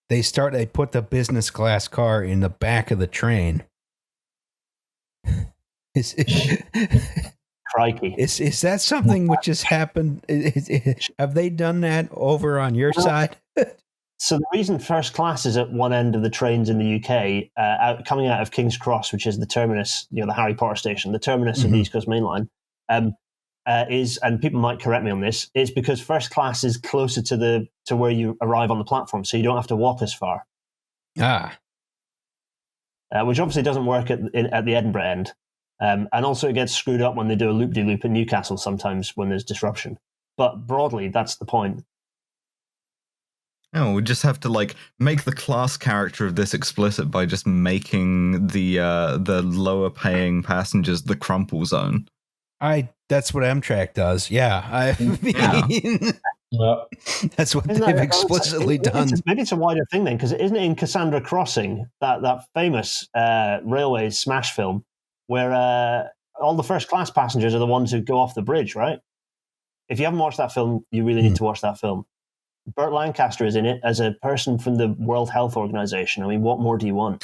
they put the business class car in the back of the train. Crikey. Is that something which has happened? Have they done that over on your side? So the reason first class is at one end of the trains in the UK, coming out of King's Cross, which is the terminus, the Harry Potter station, the terminus of the East Coast Main Line, is, and people might correct me on this, it's because first class is closer to where you arrive on the platform, so you don't have to walk as far. Which obviously doesn't work at the Edinburgh end. And also it gets screwed up when they do a loop-de-loop in Newcastle sometimes when there's disruption. But broadly, that's the point. No, we just have to make the class character of this explicit by just making the lower paying passengers the crumple zone. That's what Amtrak does. Yeah, I mean, that's what they've explicitly done. Maybe it's a wider thing then, because isn't it in Cassandra Crossing, that famous railway smash film, where all the first class passengers are the ones who go off the bridge, right? If you haven't watched that film, you really need to watch that film. Burt Lancaster is in it as a person from the World Health Organization. I mean, what more do you want?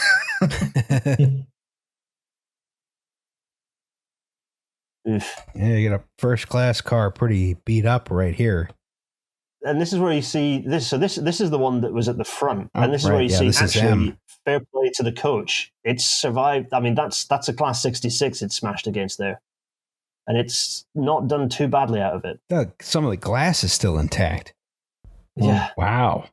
Yeah, you got a first class car pretty beat up right here. And this is where you see this. So this is the one that was at the front, and this is where you see actually fair play to the coach. It's survived. I mean, that's a class 66. It's smashed against there, and it's not done too badly out of it. Some of the glass is still intact. Yeah. Wow.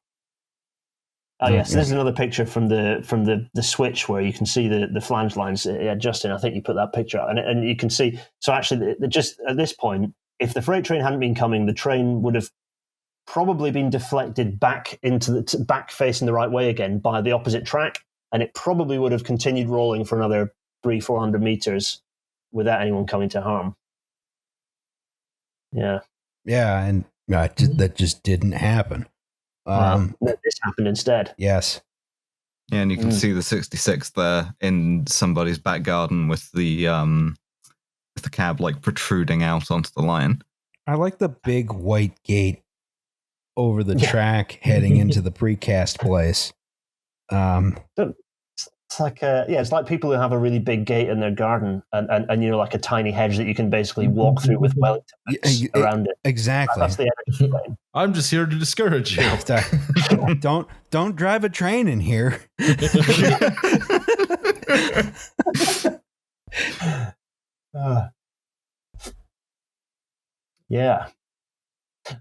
Oh yes, this is another picture from the switch where you can see the flange lines. Yeah, Justin, I think you put that picture out, and you can see. So actually, just at this point, if the freight train hadn't been coming, the train would have probably been deflected back into back facing the right way again by the opposite track, and it probably would have continued rolling for another 300-400 meters without anyone coming to harm. Yeah, and that just didn't happen. This happened instead. Yes. Yeah, and you can see the 66 there in somebody's back garden with the cab protruding out onto the line. I like the big white gate over the track heading into the precast place. It's like it's like people who have a really big gate in their garden and like a tiny hedge that you can basically walk through with Wellington around it. Exactly. That's the energy thing. I'm just here to discourage you. Don't drive a train in here. Yeah.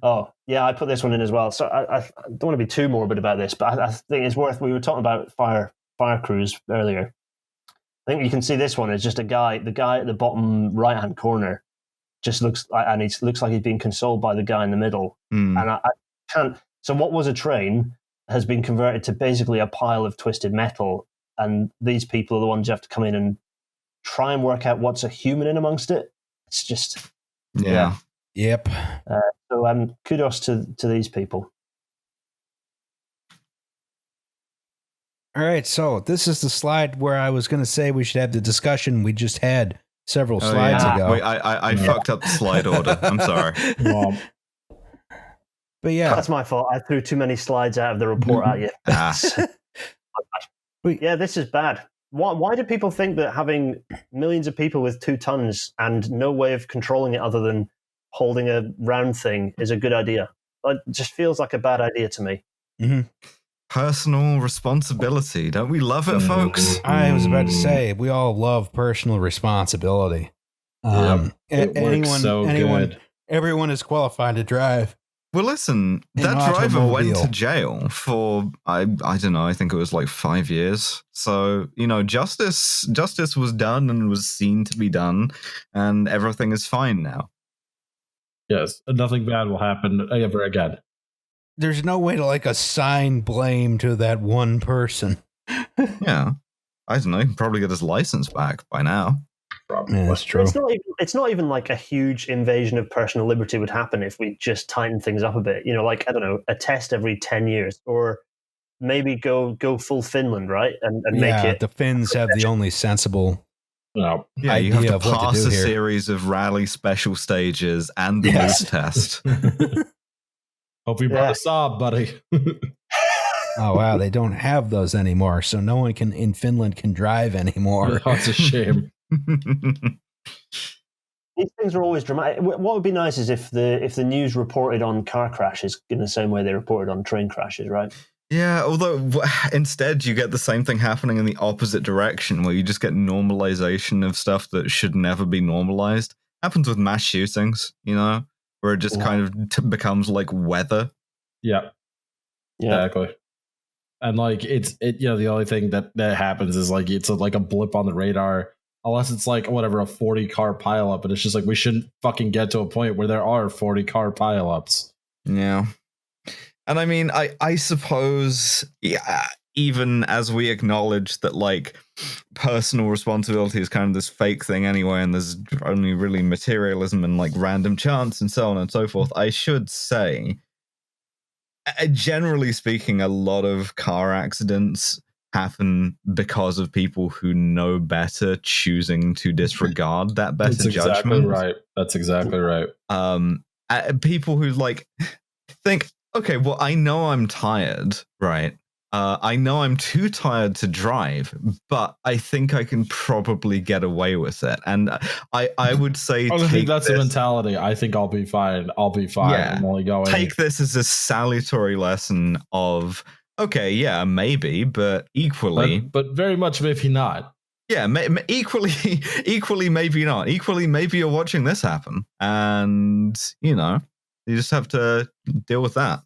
Oh, yeah, I put this one in as well. So I don't want to be too morbid about this, but I think it's worth. We were talking about fire crews earlier. I think you can see this one is just the guy at the bottom right hand corner just looks like he's being consoled by the guy in the middle. And I can't. So what was a train has been converted to basically a pile of twisted metal, and these people are the ones you have to come in and try and work out what's a human in amongst it. It's just Yep. So kudos to these people. All right, so this is the slide where I was going to say we should have the discussion we just had several slides ago. Wait, I fucked up the slide order. I'm sorry. But yeah. That's my fault. I threw too many slides out of the report at you. Yeah, this is bad. Why do people think that having millions of people with 2 tons and no way of controlling it other than holding a round thing is a good idea? It just feels like a bad idea to me. Mm-hmm. Personal responsibility. Don't we love it, folks? I was about to say, we all love personal responsibility. Everyone is qualified to drive. Well, listen, that driver went to jail for, I don't know, I think it was 5 years. So, justice was done and was seen to be done, and everything is fine now. Yes, nothing bad will happen ever again. There's no way to assign blame to that one person. Yeah. I don't know, he can probably get his license back by now. Probably. Yeah, that's true. It's not even like a huge invasion of personal liberty would happen if we just tighten things up a bit. I don't know, a test every 10 years, or maybe go full Finland, right? And make it. The Finns have the only sensible. No. Yeah, you have to pass a series of rally special stages and the moose test. Hope you brought a Saab, buddy. Oh wow, they don't have those anymore, so no one in Finland can drive anymore. Oh, it's a shame. These things are always dramatic. What would be nice is if the news reported on car crashes in the same way they reported on train crashes, right? Yeah, although instead you get the same thing happening in the opposite direction, where you just get normalization of stuff that should never be normalized. Happens with mass shootings, where it just kind of becomes like weather. Yeah, exactly. And like the only thing that happens is like it's like a blip on the radar, unless it's like whatever, a 40-car pileup, and it's just like we shouldn't fucking get to a point where there are 40-car pileups. Yeah. And I mean, I suppose, even as we acknowledge that, like, personal responsibility is kind of this fake thing anyway, and there's only really materialism and, like, random chance and so on and so forth, I should say, generally speaking, a lot of car accidents happen because of people who know better choosing to disregard that better judgment. That's exactly right. People who, like, think, okay, well, I know I'm tired, right? I know I'm too tired to drive, but I think I can probably get away with it. And I would say, I think that's the mentality. I think I'll be fine. Yeah, I'm only going. Take this as a salutary lesson of, okay, yeah, maybe, but equally, but very much maybe not. Yeah, equally, maybe not. Equally, maybe you're watching this happen, and you just have to deal with that.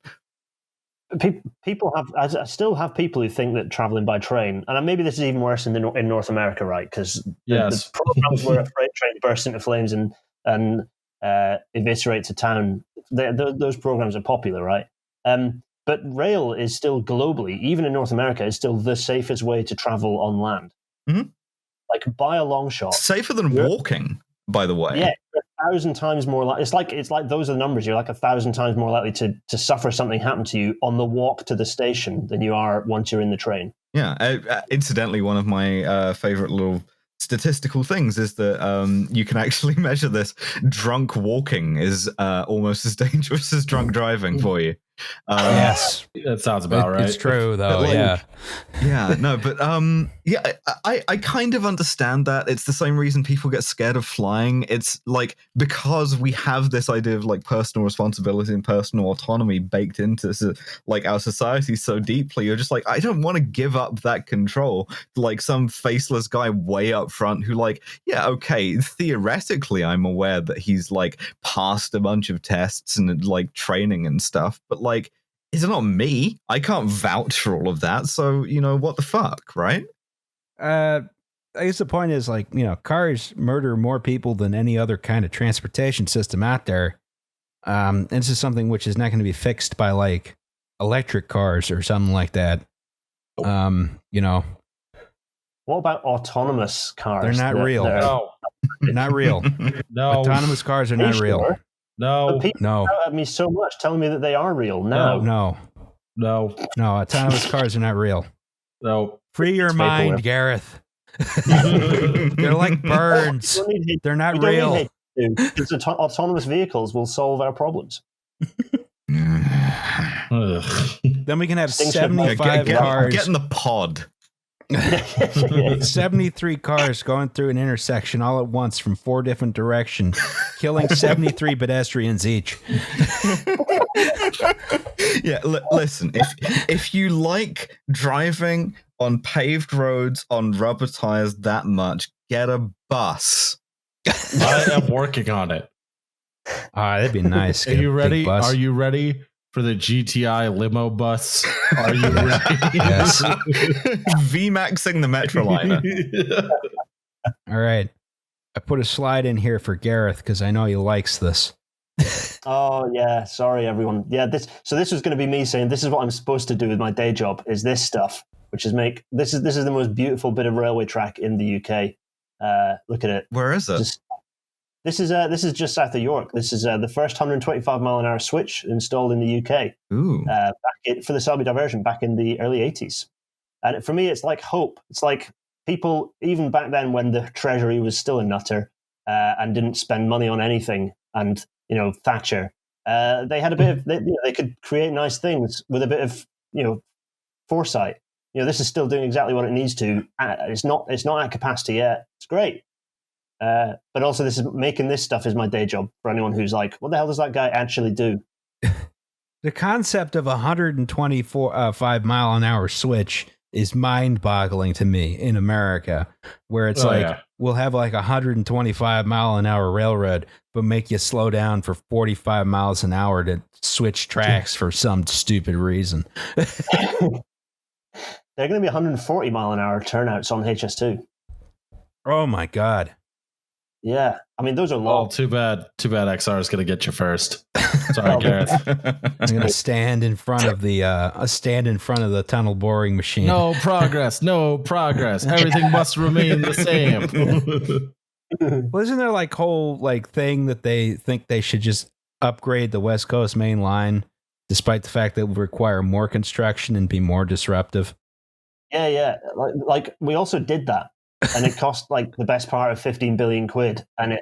People I still have people who think that traveling by train, and maybe this is even worse in North America, right? Because the programs where a freight train bursts into flames and eviscerates a town, those programs are popular, right? But rail is still globally, even in North America, is still the safest way to travel on land. Mm-hmm. Like by a long shot, safer than walking. By the way, yeah, 1,000 times more likely. It's like those are the numbers. You're like 1,000 times more likely to suffer something happen to you on the walk to the station than you are once you're in the train. Yeah. Incidentally, one of my favorite little statistical things is that you can actually measure this. Drunk walking is almost as dangerous as drunk driving for you. Yes, that sounds about right. It's true, though. Yeah, no, but I kind of understand that. It's the same reason people get scared of flying. It's like because we have this idea of like personal responsibility and personal autonomy baked into like our society so deeply. You're just like, I don't want to give up that control to like some faceless guy way up front who like, yeah, okay, theoretically I'm aware that he's like passed a bunch of tests and like training and stuff, but like, it's not me. I can't vouch for all of that. So, what the fuck, right? I guess the point is like, cars murder more people than any other kind of transportation system out there. And this is something which is not going to be fixed by like electric cars or something like that. What about autonomous cars? They're not real. No. They're not real. No. Autonomous cars are not real. Sure? No. But people shout at me so much telling me that they are real. No. Autonomous cars are not real. No. Free your mind, Gareth. They're like birds. They're not real. Because autonomous vehicles will solve our problems. Then we can have 75 cars. Get in the pod. 73 cars going through an intersection all at once from 4 different directions, killing 73 pedestrians each. Yeah, listen, if you like driving on paved roads on rubber tires that much, get a bus. I am working on it. That'd be nice. Are you ready? Are you ready for the GTI limo bus? Are you ready? Yes. VMAXing the Metroliner. All right. I put a slide in here for Gareth because I know he likes this. Oh yeah, sorry everyone. Yeah, this was going to be me saying this is what I'm supposed to do with my day job is this stuff, which is this is the most beautiful bit of railway track in the UK. Look at it. Where is it? This is just south of York. This is the first 125-mile-an-hour switch installed in the UK. Ooh. For the Selby diversion back in the early 80s. And for me, it's like hope. It's like people, even back then when the Treasury was still a nutter and didn't spend money on anything, and Thatcher, they had a bit of they could create nice things with a bit of foresight. This is still doing exactly what it needs to. It's not at capacity yet. It's great. But also, making this stuff is my day job for anyone who's like, what the hell does that guy actually do? The concept of 125 mile an hour switch is mind boggling to me in America, where it's we'll have like 125 mile an hour railroad, but make you slow down for 45 miles an hour to switch tracks for some stupid reason. They're going to be 140 mile an hour turnouts on HS2. Oh my God. Yeah. I mean, those are long. Oh, too bad XR is going to get you first. Sorry, Gareth. I'm going to stand in front of the tunnel boring machine. No progress. Everything must remain the same. Well, isn't there like whole like thing that they think they should just upgrade the West Coast main line, despite the fact that it would require more construction and be more disruptive? Yeah. Like we also did that, and it cost like the best part of 15 billion quid, and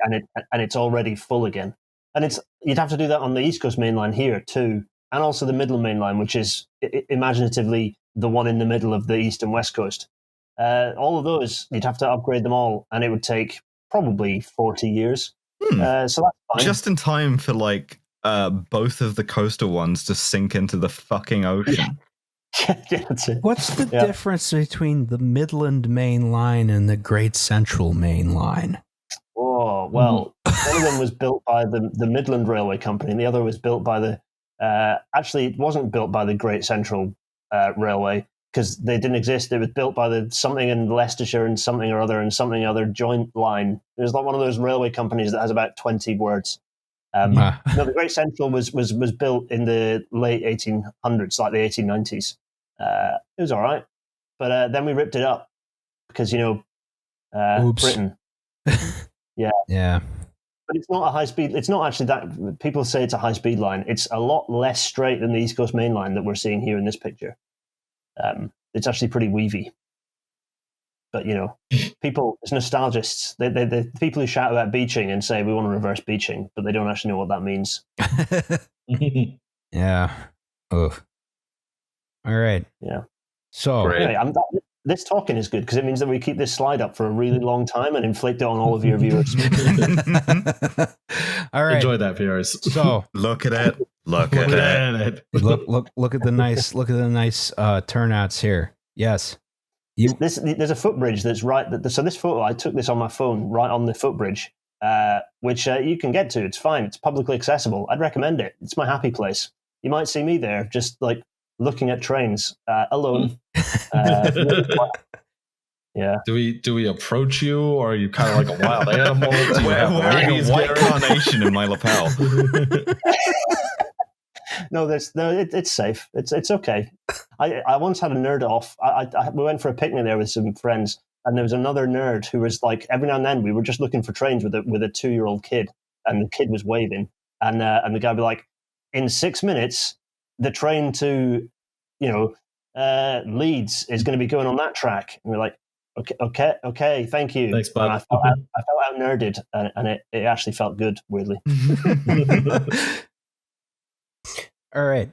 it's already full again. And you'd have to do that on the East Coast main line here too, and also the Midland main line, which is imaginatively the one in the middle of the East and West Coast. All of those, you'd have to upgrade them all, and it would take probably 40 years. So that's fine. Just in time for like both of the coastal ones to sink into the fucking ocean. Yeah, that's it. What's the difference between the Midland main line and the Great Central main line? Oh, well, one of them was built by the Midland Railway Company, and the other was built by actually, it wasn't built by the Great Central Railway, because they didn't exist. It was built by the something in Leicestershire and something or other and something other joint line. It was like one of those railway companies that has about 20 words. No, the Great Central was built in the late 1800s, like the 1890s. It was all right, but then we ripped it up because Britain. Yeah. But it's not a high speed. It's not actually that. People say it's a high speed line. It's a lot less straight than the East Coast main line that we're seeing here in this picture. It's actually pretty weavy. But people, it's nostalgists. The people who shout about beaching and say we want to reverse beaching, but they don't actually know what that means. Yeah. Oh. All right. Yeah. So anyway, this talking is good because it means that we keep this slide up for a really long time and inflict it on all of your viewers. All right. Enjoy that, viewers. So look at it. Look at it. Look at the nice turnouts here. Yes. There's a footbridge that's right. So this photo, I took this on my phone right on the footbridge, which you can get to. It's fine. It's publicly accessible. I'd recommend it. It's my happy place. You might see me there, just like looking at trains alone. Yeah. Do we approach you, or are you kind of like a wild animal? Wearing a white carnation in my lapel. No, it's safe. It's okay. I once had a nerd off. We went for a picnic there with some friends, and there was another nerd who was like, every now and then we were just looking for trains with a 2-year-old kid, and the kid was waving, and the guy would be like, in 6 minutes, the train to Leeds is going to be going on that track, and we're like, okay, thank you. Thanks, bud. And I felt out nerded, and it actually felt good, weirdly. All right.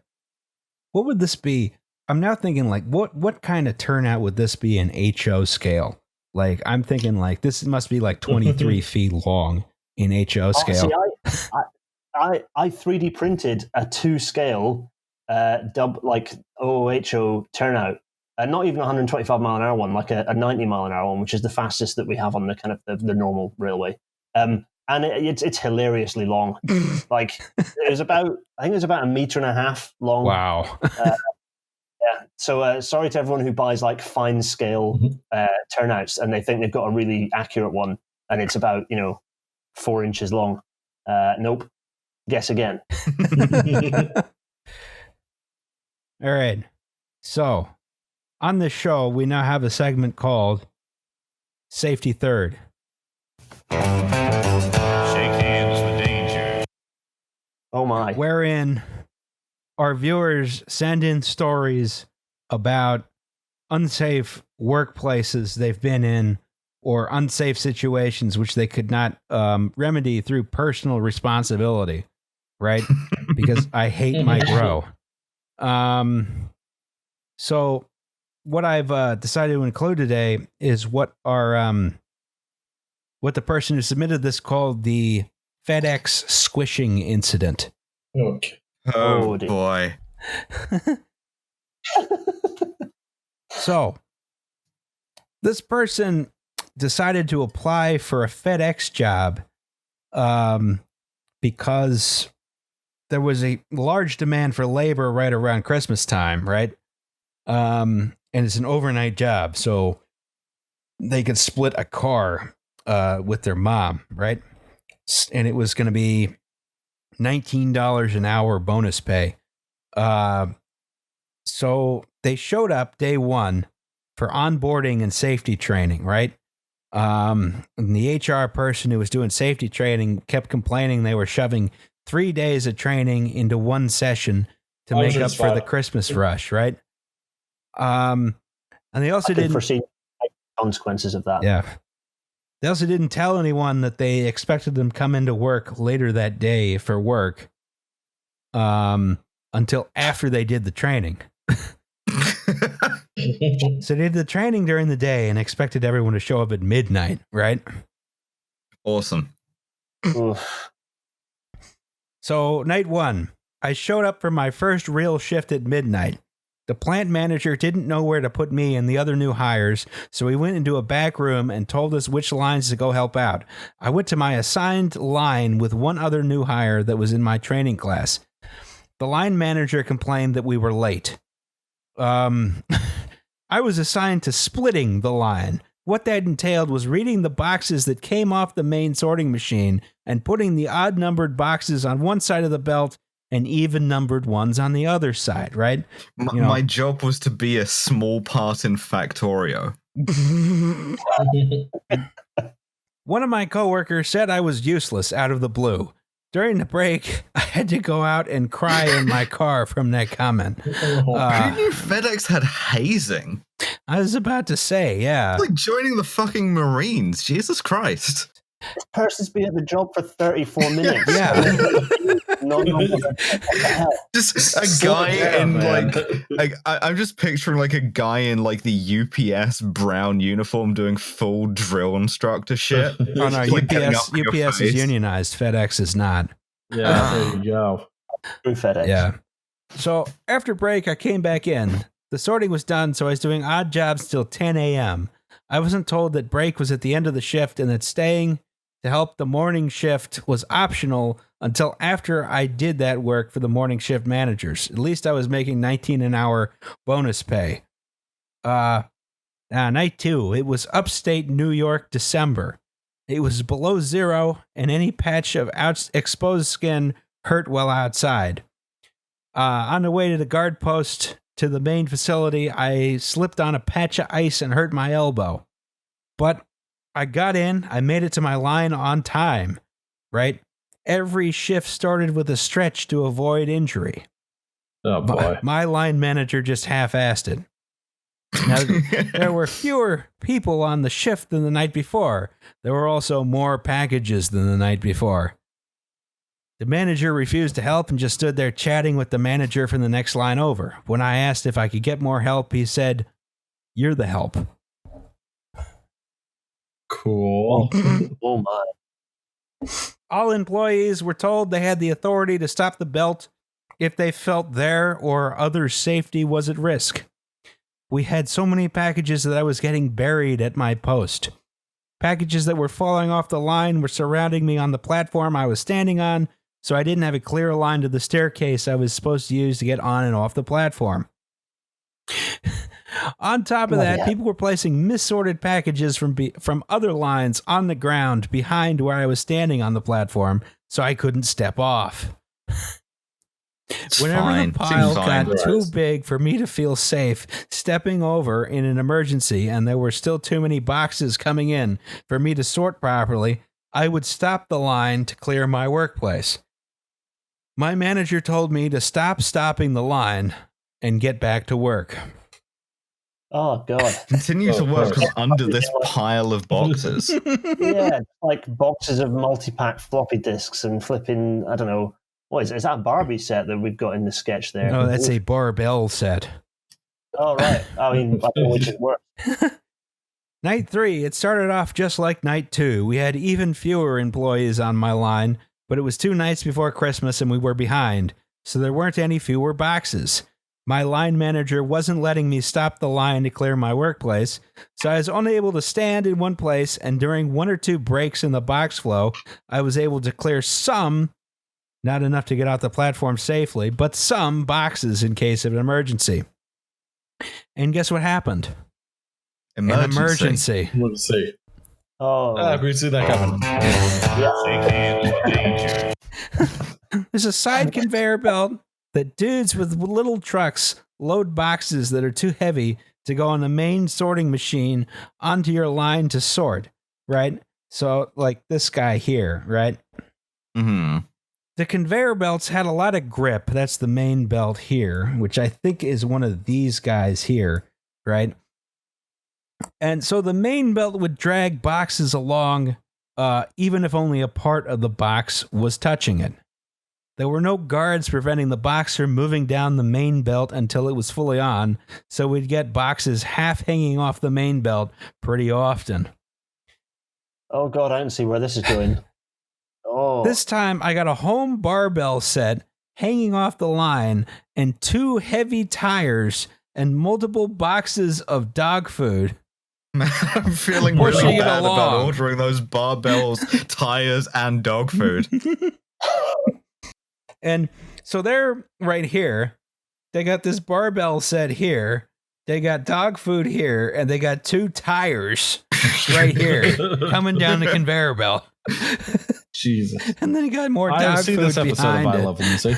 What would this be? I'm now thinking like, what kind of turnout would this be in HO scale? Like, I'm thinking like this must be like 23 feet long in HO scale. See, I 3D printed a 2 scale OHO turnout. Not even 125 mile an hour one, like a 90 mile an hour one, which is the fastest that we have on the kind of the normal railway. And it's hilariously long. Like I think it was about 1.5 meters long. Wow. Yeah. So sorry to everyone who buys like fine scale turnouts and they think they've got a really accurate one and it's about 4 inches long. Nope. Guess again. All right. So on this show, we now have a segment called Safety Third. Shake hands with danger. Oh my. Wherein our viewers send in stories about unsafe workplaces they've been in or unsafe situations which they could not remedy through personal responsibility, right? Because I hate my grow. So what I've decided to include today is what the person who submitted this called the FedEx squishing incident. Okay. Oh, dear. boy. So, this person decided to apply for a FedEx job because there was a large demand for labor right around Christmas time, right? And it's an overnight job, so they could split a car with their mom, right? And it was going to be $19 an hour bonus pay. So they showed up day one for onboarding and safety training, right? And the HR person who was doing safety training kept complaining they were shoving 3 days of training into one session to make up for the Christmas rush, right? And they also didn't foresee consequences of that. Yeah. They also didn't tell anyone that they expected them to come into work later that day for work until after they did the training. So they did the training during the day and expected everyone to show up at midnight, right? Awesome. So night one, I showed up for my first real shift at midnight. The plant manager didn't know where to put me and the other new hires, so he went into a back room and told us which lines to go help out. I went to my assigned line with one other new hire that was in my training class. The line manager complained that we were late. I was assigned to splitting the line. What that entailed was reading the boxes that came off the main sorting machine and putting the odd-numbered boxes on one side of the belt and even-numbered ones on the other side, right? My job was to be a small part in Factorio. One of my coworkers said I was useless out of the blue. During the break, I had to go out and cry in my car from that comment. Who knew FedEx had hazing? I was about to say, yeah. It's like joining the fucking Marines. Jesus Christ. This person's been at the job for 34 minutes. Yeah. Just a guy in I'm just picturing like a guy in like the UPS brown uniform doing full drill instructor shit. Oh no, UPS is unionized. FedEx is not. Yeah, there you go. Through FedEx. Yeah. So after break, I came back in. The sorting was done, so I was doing odd jobs till 10 a.m. I wasn't told that break was at the end of the shift and that staying to help the morning shift was optional until after I did that work for the morning shift managers. At least I was making $19 an hour bonus pay. Night two, it was upstate New York, December. It was below zero, and any patch of exposed skin hurt while outside. On the way to the guard post to the main facility, I slipped on a patch of ice and hurt my elbow. But I got in, I made it to my line on time, right? Every shift started with a stretch to avoid injury. Oh, boy. My line manager just half-assed it. Now, there were fewer people on the shift than the night before. There were also more packages than the night before. The manager refused to help and just stood there chatting with the manager from the next line over. When I asked if I could get more help, he said, "You're the help." Cool. Oh my. All employees were told they had the authority to stop the belt if they felt their or others' safety was at risk. We had so many packages that I was getting buried at my post. Packages that were falling off the line were surrounding me on the platform I was standing on, so I didn't have a clear line to the staircase I was supposed to use to get on and off the platform. On top of that, people were placing missorted packages from other lines on the ground behind where I was standing on the platform, so I couldn't step off. Whenever the pile got too big for me to feel safe stepping over in an emergency and there were still too many boxes coming in for me to sort properly, I would stop the line to clear my workplace. My manager told me to stop stopping the line and get back to work. Oh, God. Continue to work under this pile of boxes. Yeah, like boxes of multi-pack floppy disks and flipping, I don't know, what is it? Is that a Barbie set that we've got in the sketch there? No, that's a barbell set. Oh, right. I mean, I don't know which is worse. Night 3, it started off just like night 2. We had even fewer employees on my line, but it was 2 nights before Christmas and we were behind. so there weren't any fewer boxes. My line manager wasn't letting me stop the line to clear my workplace, so I was only able to stand in one place, and during 1 or 2 breaks in the box flow, I was able to clear some, not enough to get off the platform safely, but some boxes in case of an emergency. And guess what happened? An emergency. Let's see. Oh, We see that coming. Shake hands with danger. There's a side conveyor belt that dudes with little trucks load boxes that are too heavy to go on the main sorting machine onto your line to sort, right? So, like this guy here, right? Mm-hmm. The conveyor belts had a lot of grip. That's the main belt here, which I think is one of these guys here, right? And so the main belt would drag boxes along, even if only a part of the box was touching it. There were no guards preventing the box from moving down the main belt until it was fully on, so we'd get boxes half hanging off the main belt pretty often. oh God, I don't see where this is going. Oh, This time, I got a home barbell set hanging off the line and 2 heavy tires and multiple boxes of dog food. I'm feeling Pushing really it bad about along. ordering those barbells, tires, and dog food. And so they're right here. They got this barbell set here. They got dog food here, and they got 2 tires right here coming down the conveyor belt. Jesus. And then you got more I have dog seen food this episode of behind I it. Love Lucy.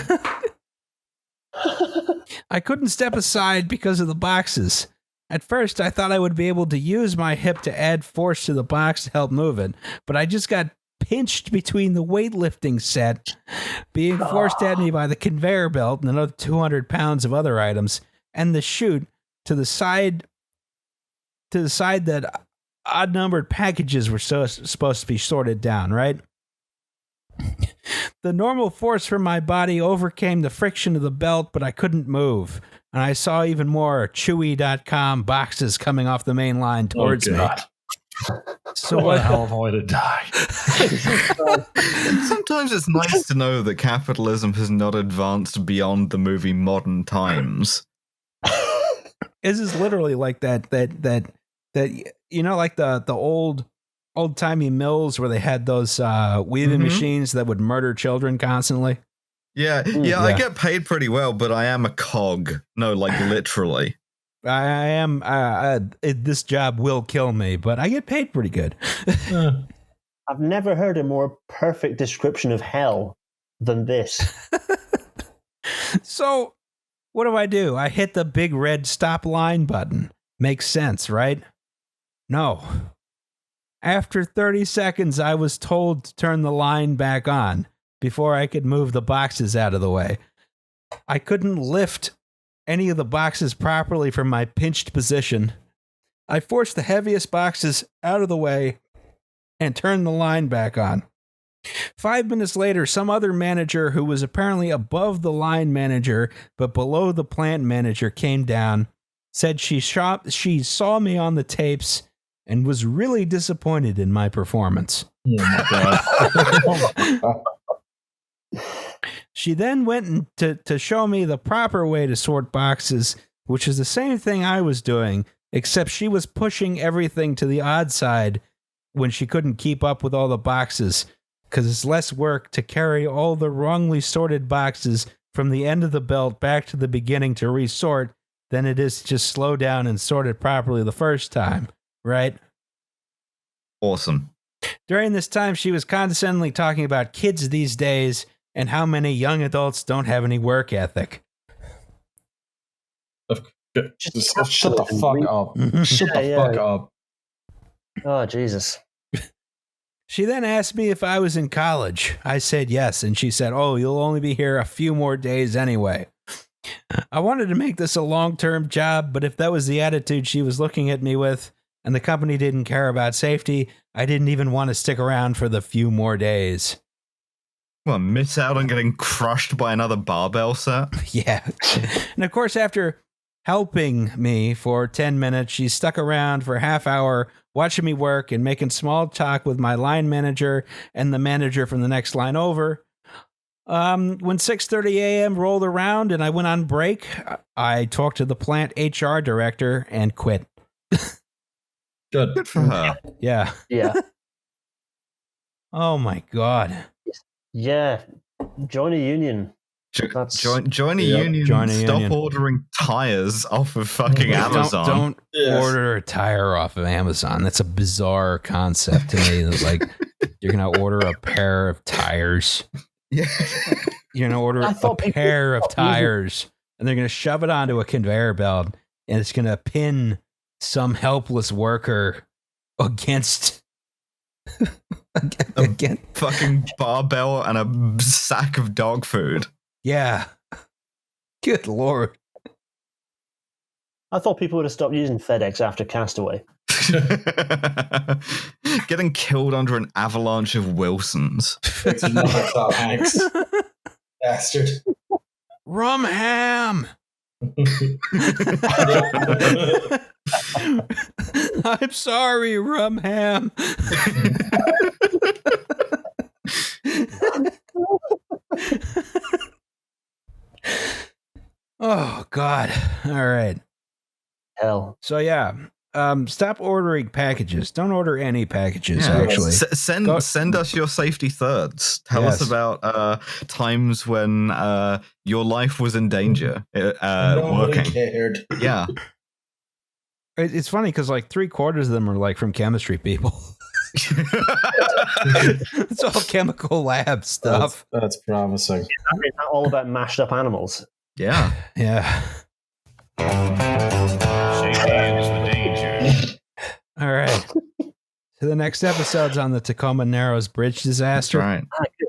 I couldn't step aside because of the boxes. At first, I thought I would be able to use my hip to add force to the box to help move it, but I just got pinched between the weightlifting set being forced at me by the conveyor belt and another 200 pounds of other items, and the chute to the side that odd-numbered packages were supposed to be sorted down, right? The normal force from my body overcame the friction of the belt, but I couldn't move. And I saw even more Chewy.com boxes coming off the main line towards me. So What a what? hell of a way to die. Sometimes it's nice to know that capitalism has not advanced beyond the movie Modern Times. This is literally like that you know, like the old timey mills where they had those weaving Mhm. machines that would murder children constantly. Yeah, I get paid pretty well, but I am a cog. No, like literally. I am. This job will kill me, but I get paid pretty good. I've never heard a more perfect description of hell than this. So, what do? I hit the big red stop line button. Makes sense, right? No. After 30 seconds, I was told to turn the line back on before I could move the boxes out of the way. I couldn't lift any of the boxes properly from my pinched position. I forced the heaviest boxes out of the way and turned the line back on. 5 minutes later, some other manager who was apparently above the line manager but below the plant manager came down, said she saw me on the tapes and was really disappointed in my performance. Oh my God. She then went to show me the proper way to sort boxes, which is the same thing I was doing, except she was pushing everything to the odd side when she couldn't keep up with all the boxes, because it's less work to carry all the wrongly sorted boxes from the end of the belt back to the beginning to resort than it is to just slow down and sort it properly the first time, right? Awesome. During this time, she was condescendingly talking about kids these days and how many young adults don't have any work ethic. Just shut the fuck up. Shut the Yeah, fuck yeah. up. Oh, Jesus. She then asked me if I was in college. I said yes, and she said, "Oh, you'll only be here a few more days anyway." I wanted to make this a long-term job, but if that was the attitude she was looking at me with, and the company didn't care about safety, I didn't even want to stick around for the few more days. Well, miss out on getting crushed by another barbell set? Yeah. And of course, after helping me for 10 minutes, she stuck around for a half hour watching me work and making small talk with my line manager and the manager from the next line over. When 6:30 a.m. rolled around and I went on break, I talked to the plant HR director and quit. Good. Good for her. Yeah. Yeah. Oh my God. Yeah. Join a union. That's- Join a Yeah, union. join a Stop union. ordering tires off of fucking Amazon. Don't Yes. order a tire off of Amazon. That's a bizarre concept to me. It's like you're gonna order a pair of tires. Yeah. You're gonna order I a thought people pair of stopped using- tires, and they're gonna shove it onto a conveyor belt, and it's gonna pin some helpless worker against again. Fucking barbell and a sack of dog food. Yeah. Good Lord. I thought people would have stopped using FedEx after Castaway. Getting killed under an avalanche of Wilsons. It's another Tom Hanks. Bastard. Rum ham. I'm sorry, rum ham. Oh God. All right. Hell. So yeah. Stop ordering packages. Don't order any packages, Yeah. actually. Send us your safety thirds. Tell Yes. us about times when your life was in danger Nobody working. cared. Yeah. It's funny because like 3/4 of them are like from chemistry people. It's all chemical lab stuff. That's promising. Is that all about mashed up animals? Yeah. Yeah. Shake hands with danger. All right. So the next episode's on the Tacoma Narrows Bridge disaster. Right.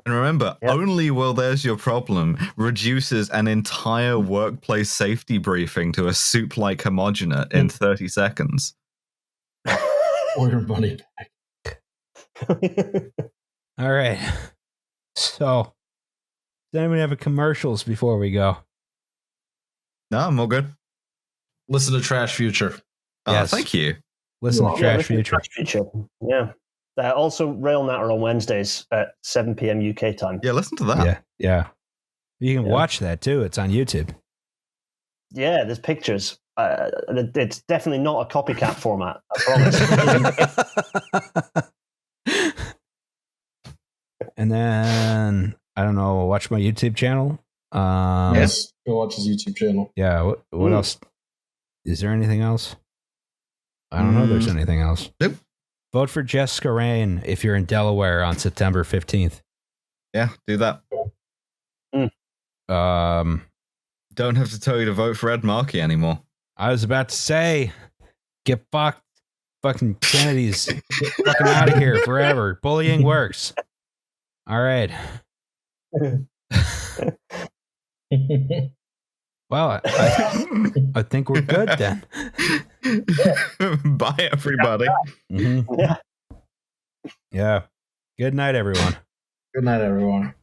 And remember, Yep. only Well There's Your Problem reduces an entire workplace safety briefing to a soup-like homogenate in 30 seconds. Or your money back. All right. So, does anyone have a commercials before we go? No, I'm all good. Listen to Trash Future. Yes. Thank you. Listen to Trash listen to Future. Trash Future. Yeah. Also, Rail Natter on Wednesdays at 7 p.m. UK time. Yeah, listen to that. Yeah. Yeah. You can Yeah. watch that too. It's on YouTube. Yeah, there's pictures. It's definitely not a copycat format, I promise. And then, I don't know, watch my YouTube channel. Yes. Go watch his YouTube channel. Yeah. What else? Is there anything else? I don't know if there's anything else. Nope. Vote for Jessica Rain if you're in Delaware on September 15th. Yeah, do that. Don't have to tell you to vote for Ed Markey anymore. I was about to say, get fucked. Fucking Kennedy's fucking out of here forever. Bullying works. All right. Well, I think we're good then. Bye, everybody. Mhm. Yeah. Yeah. Good night, everyone. Good night, everyone.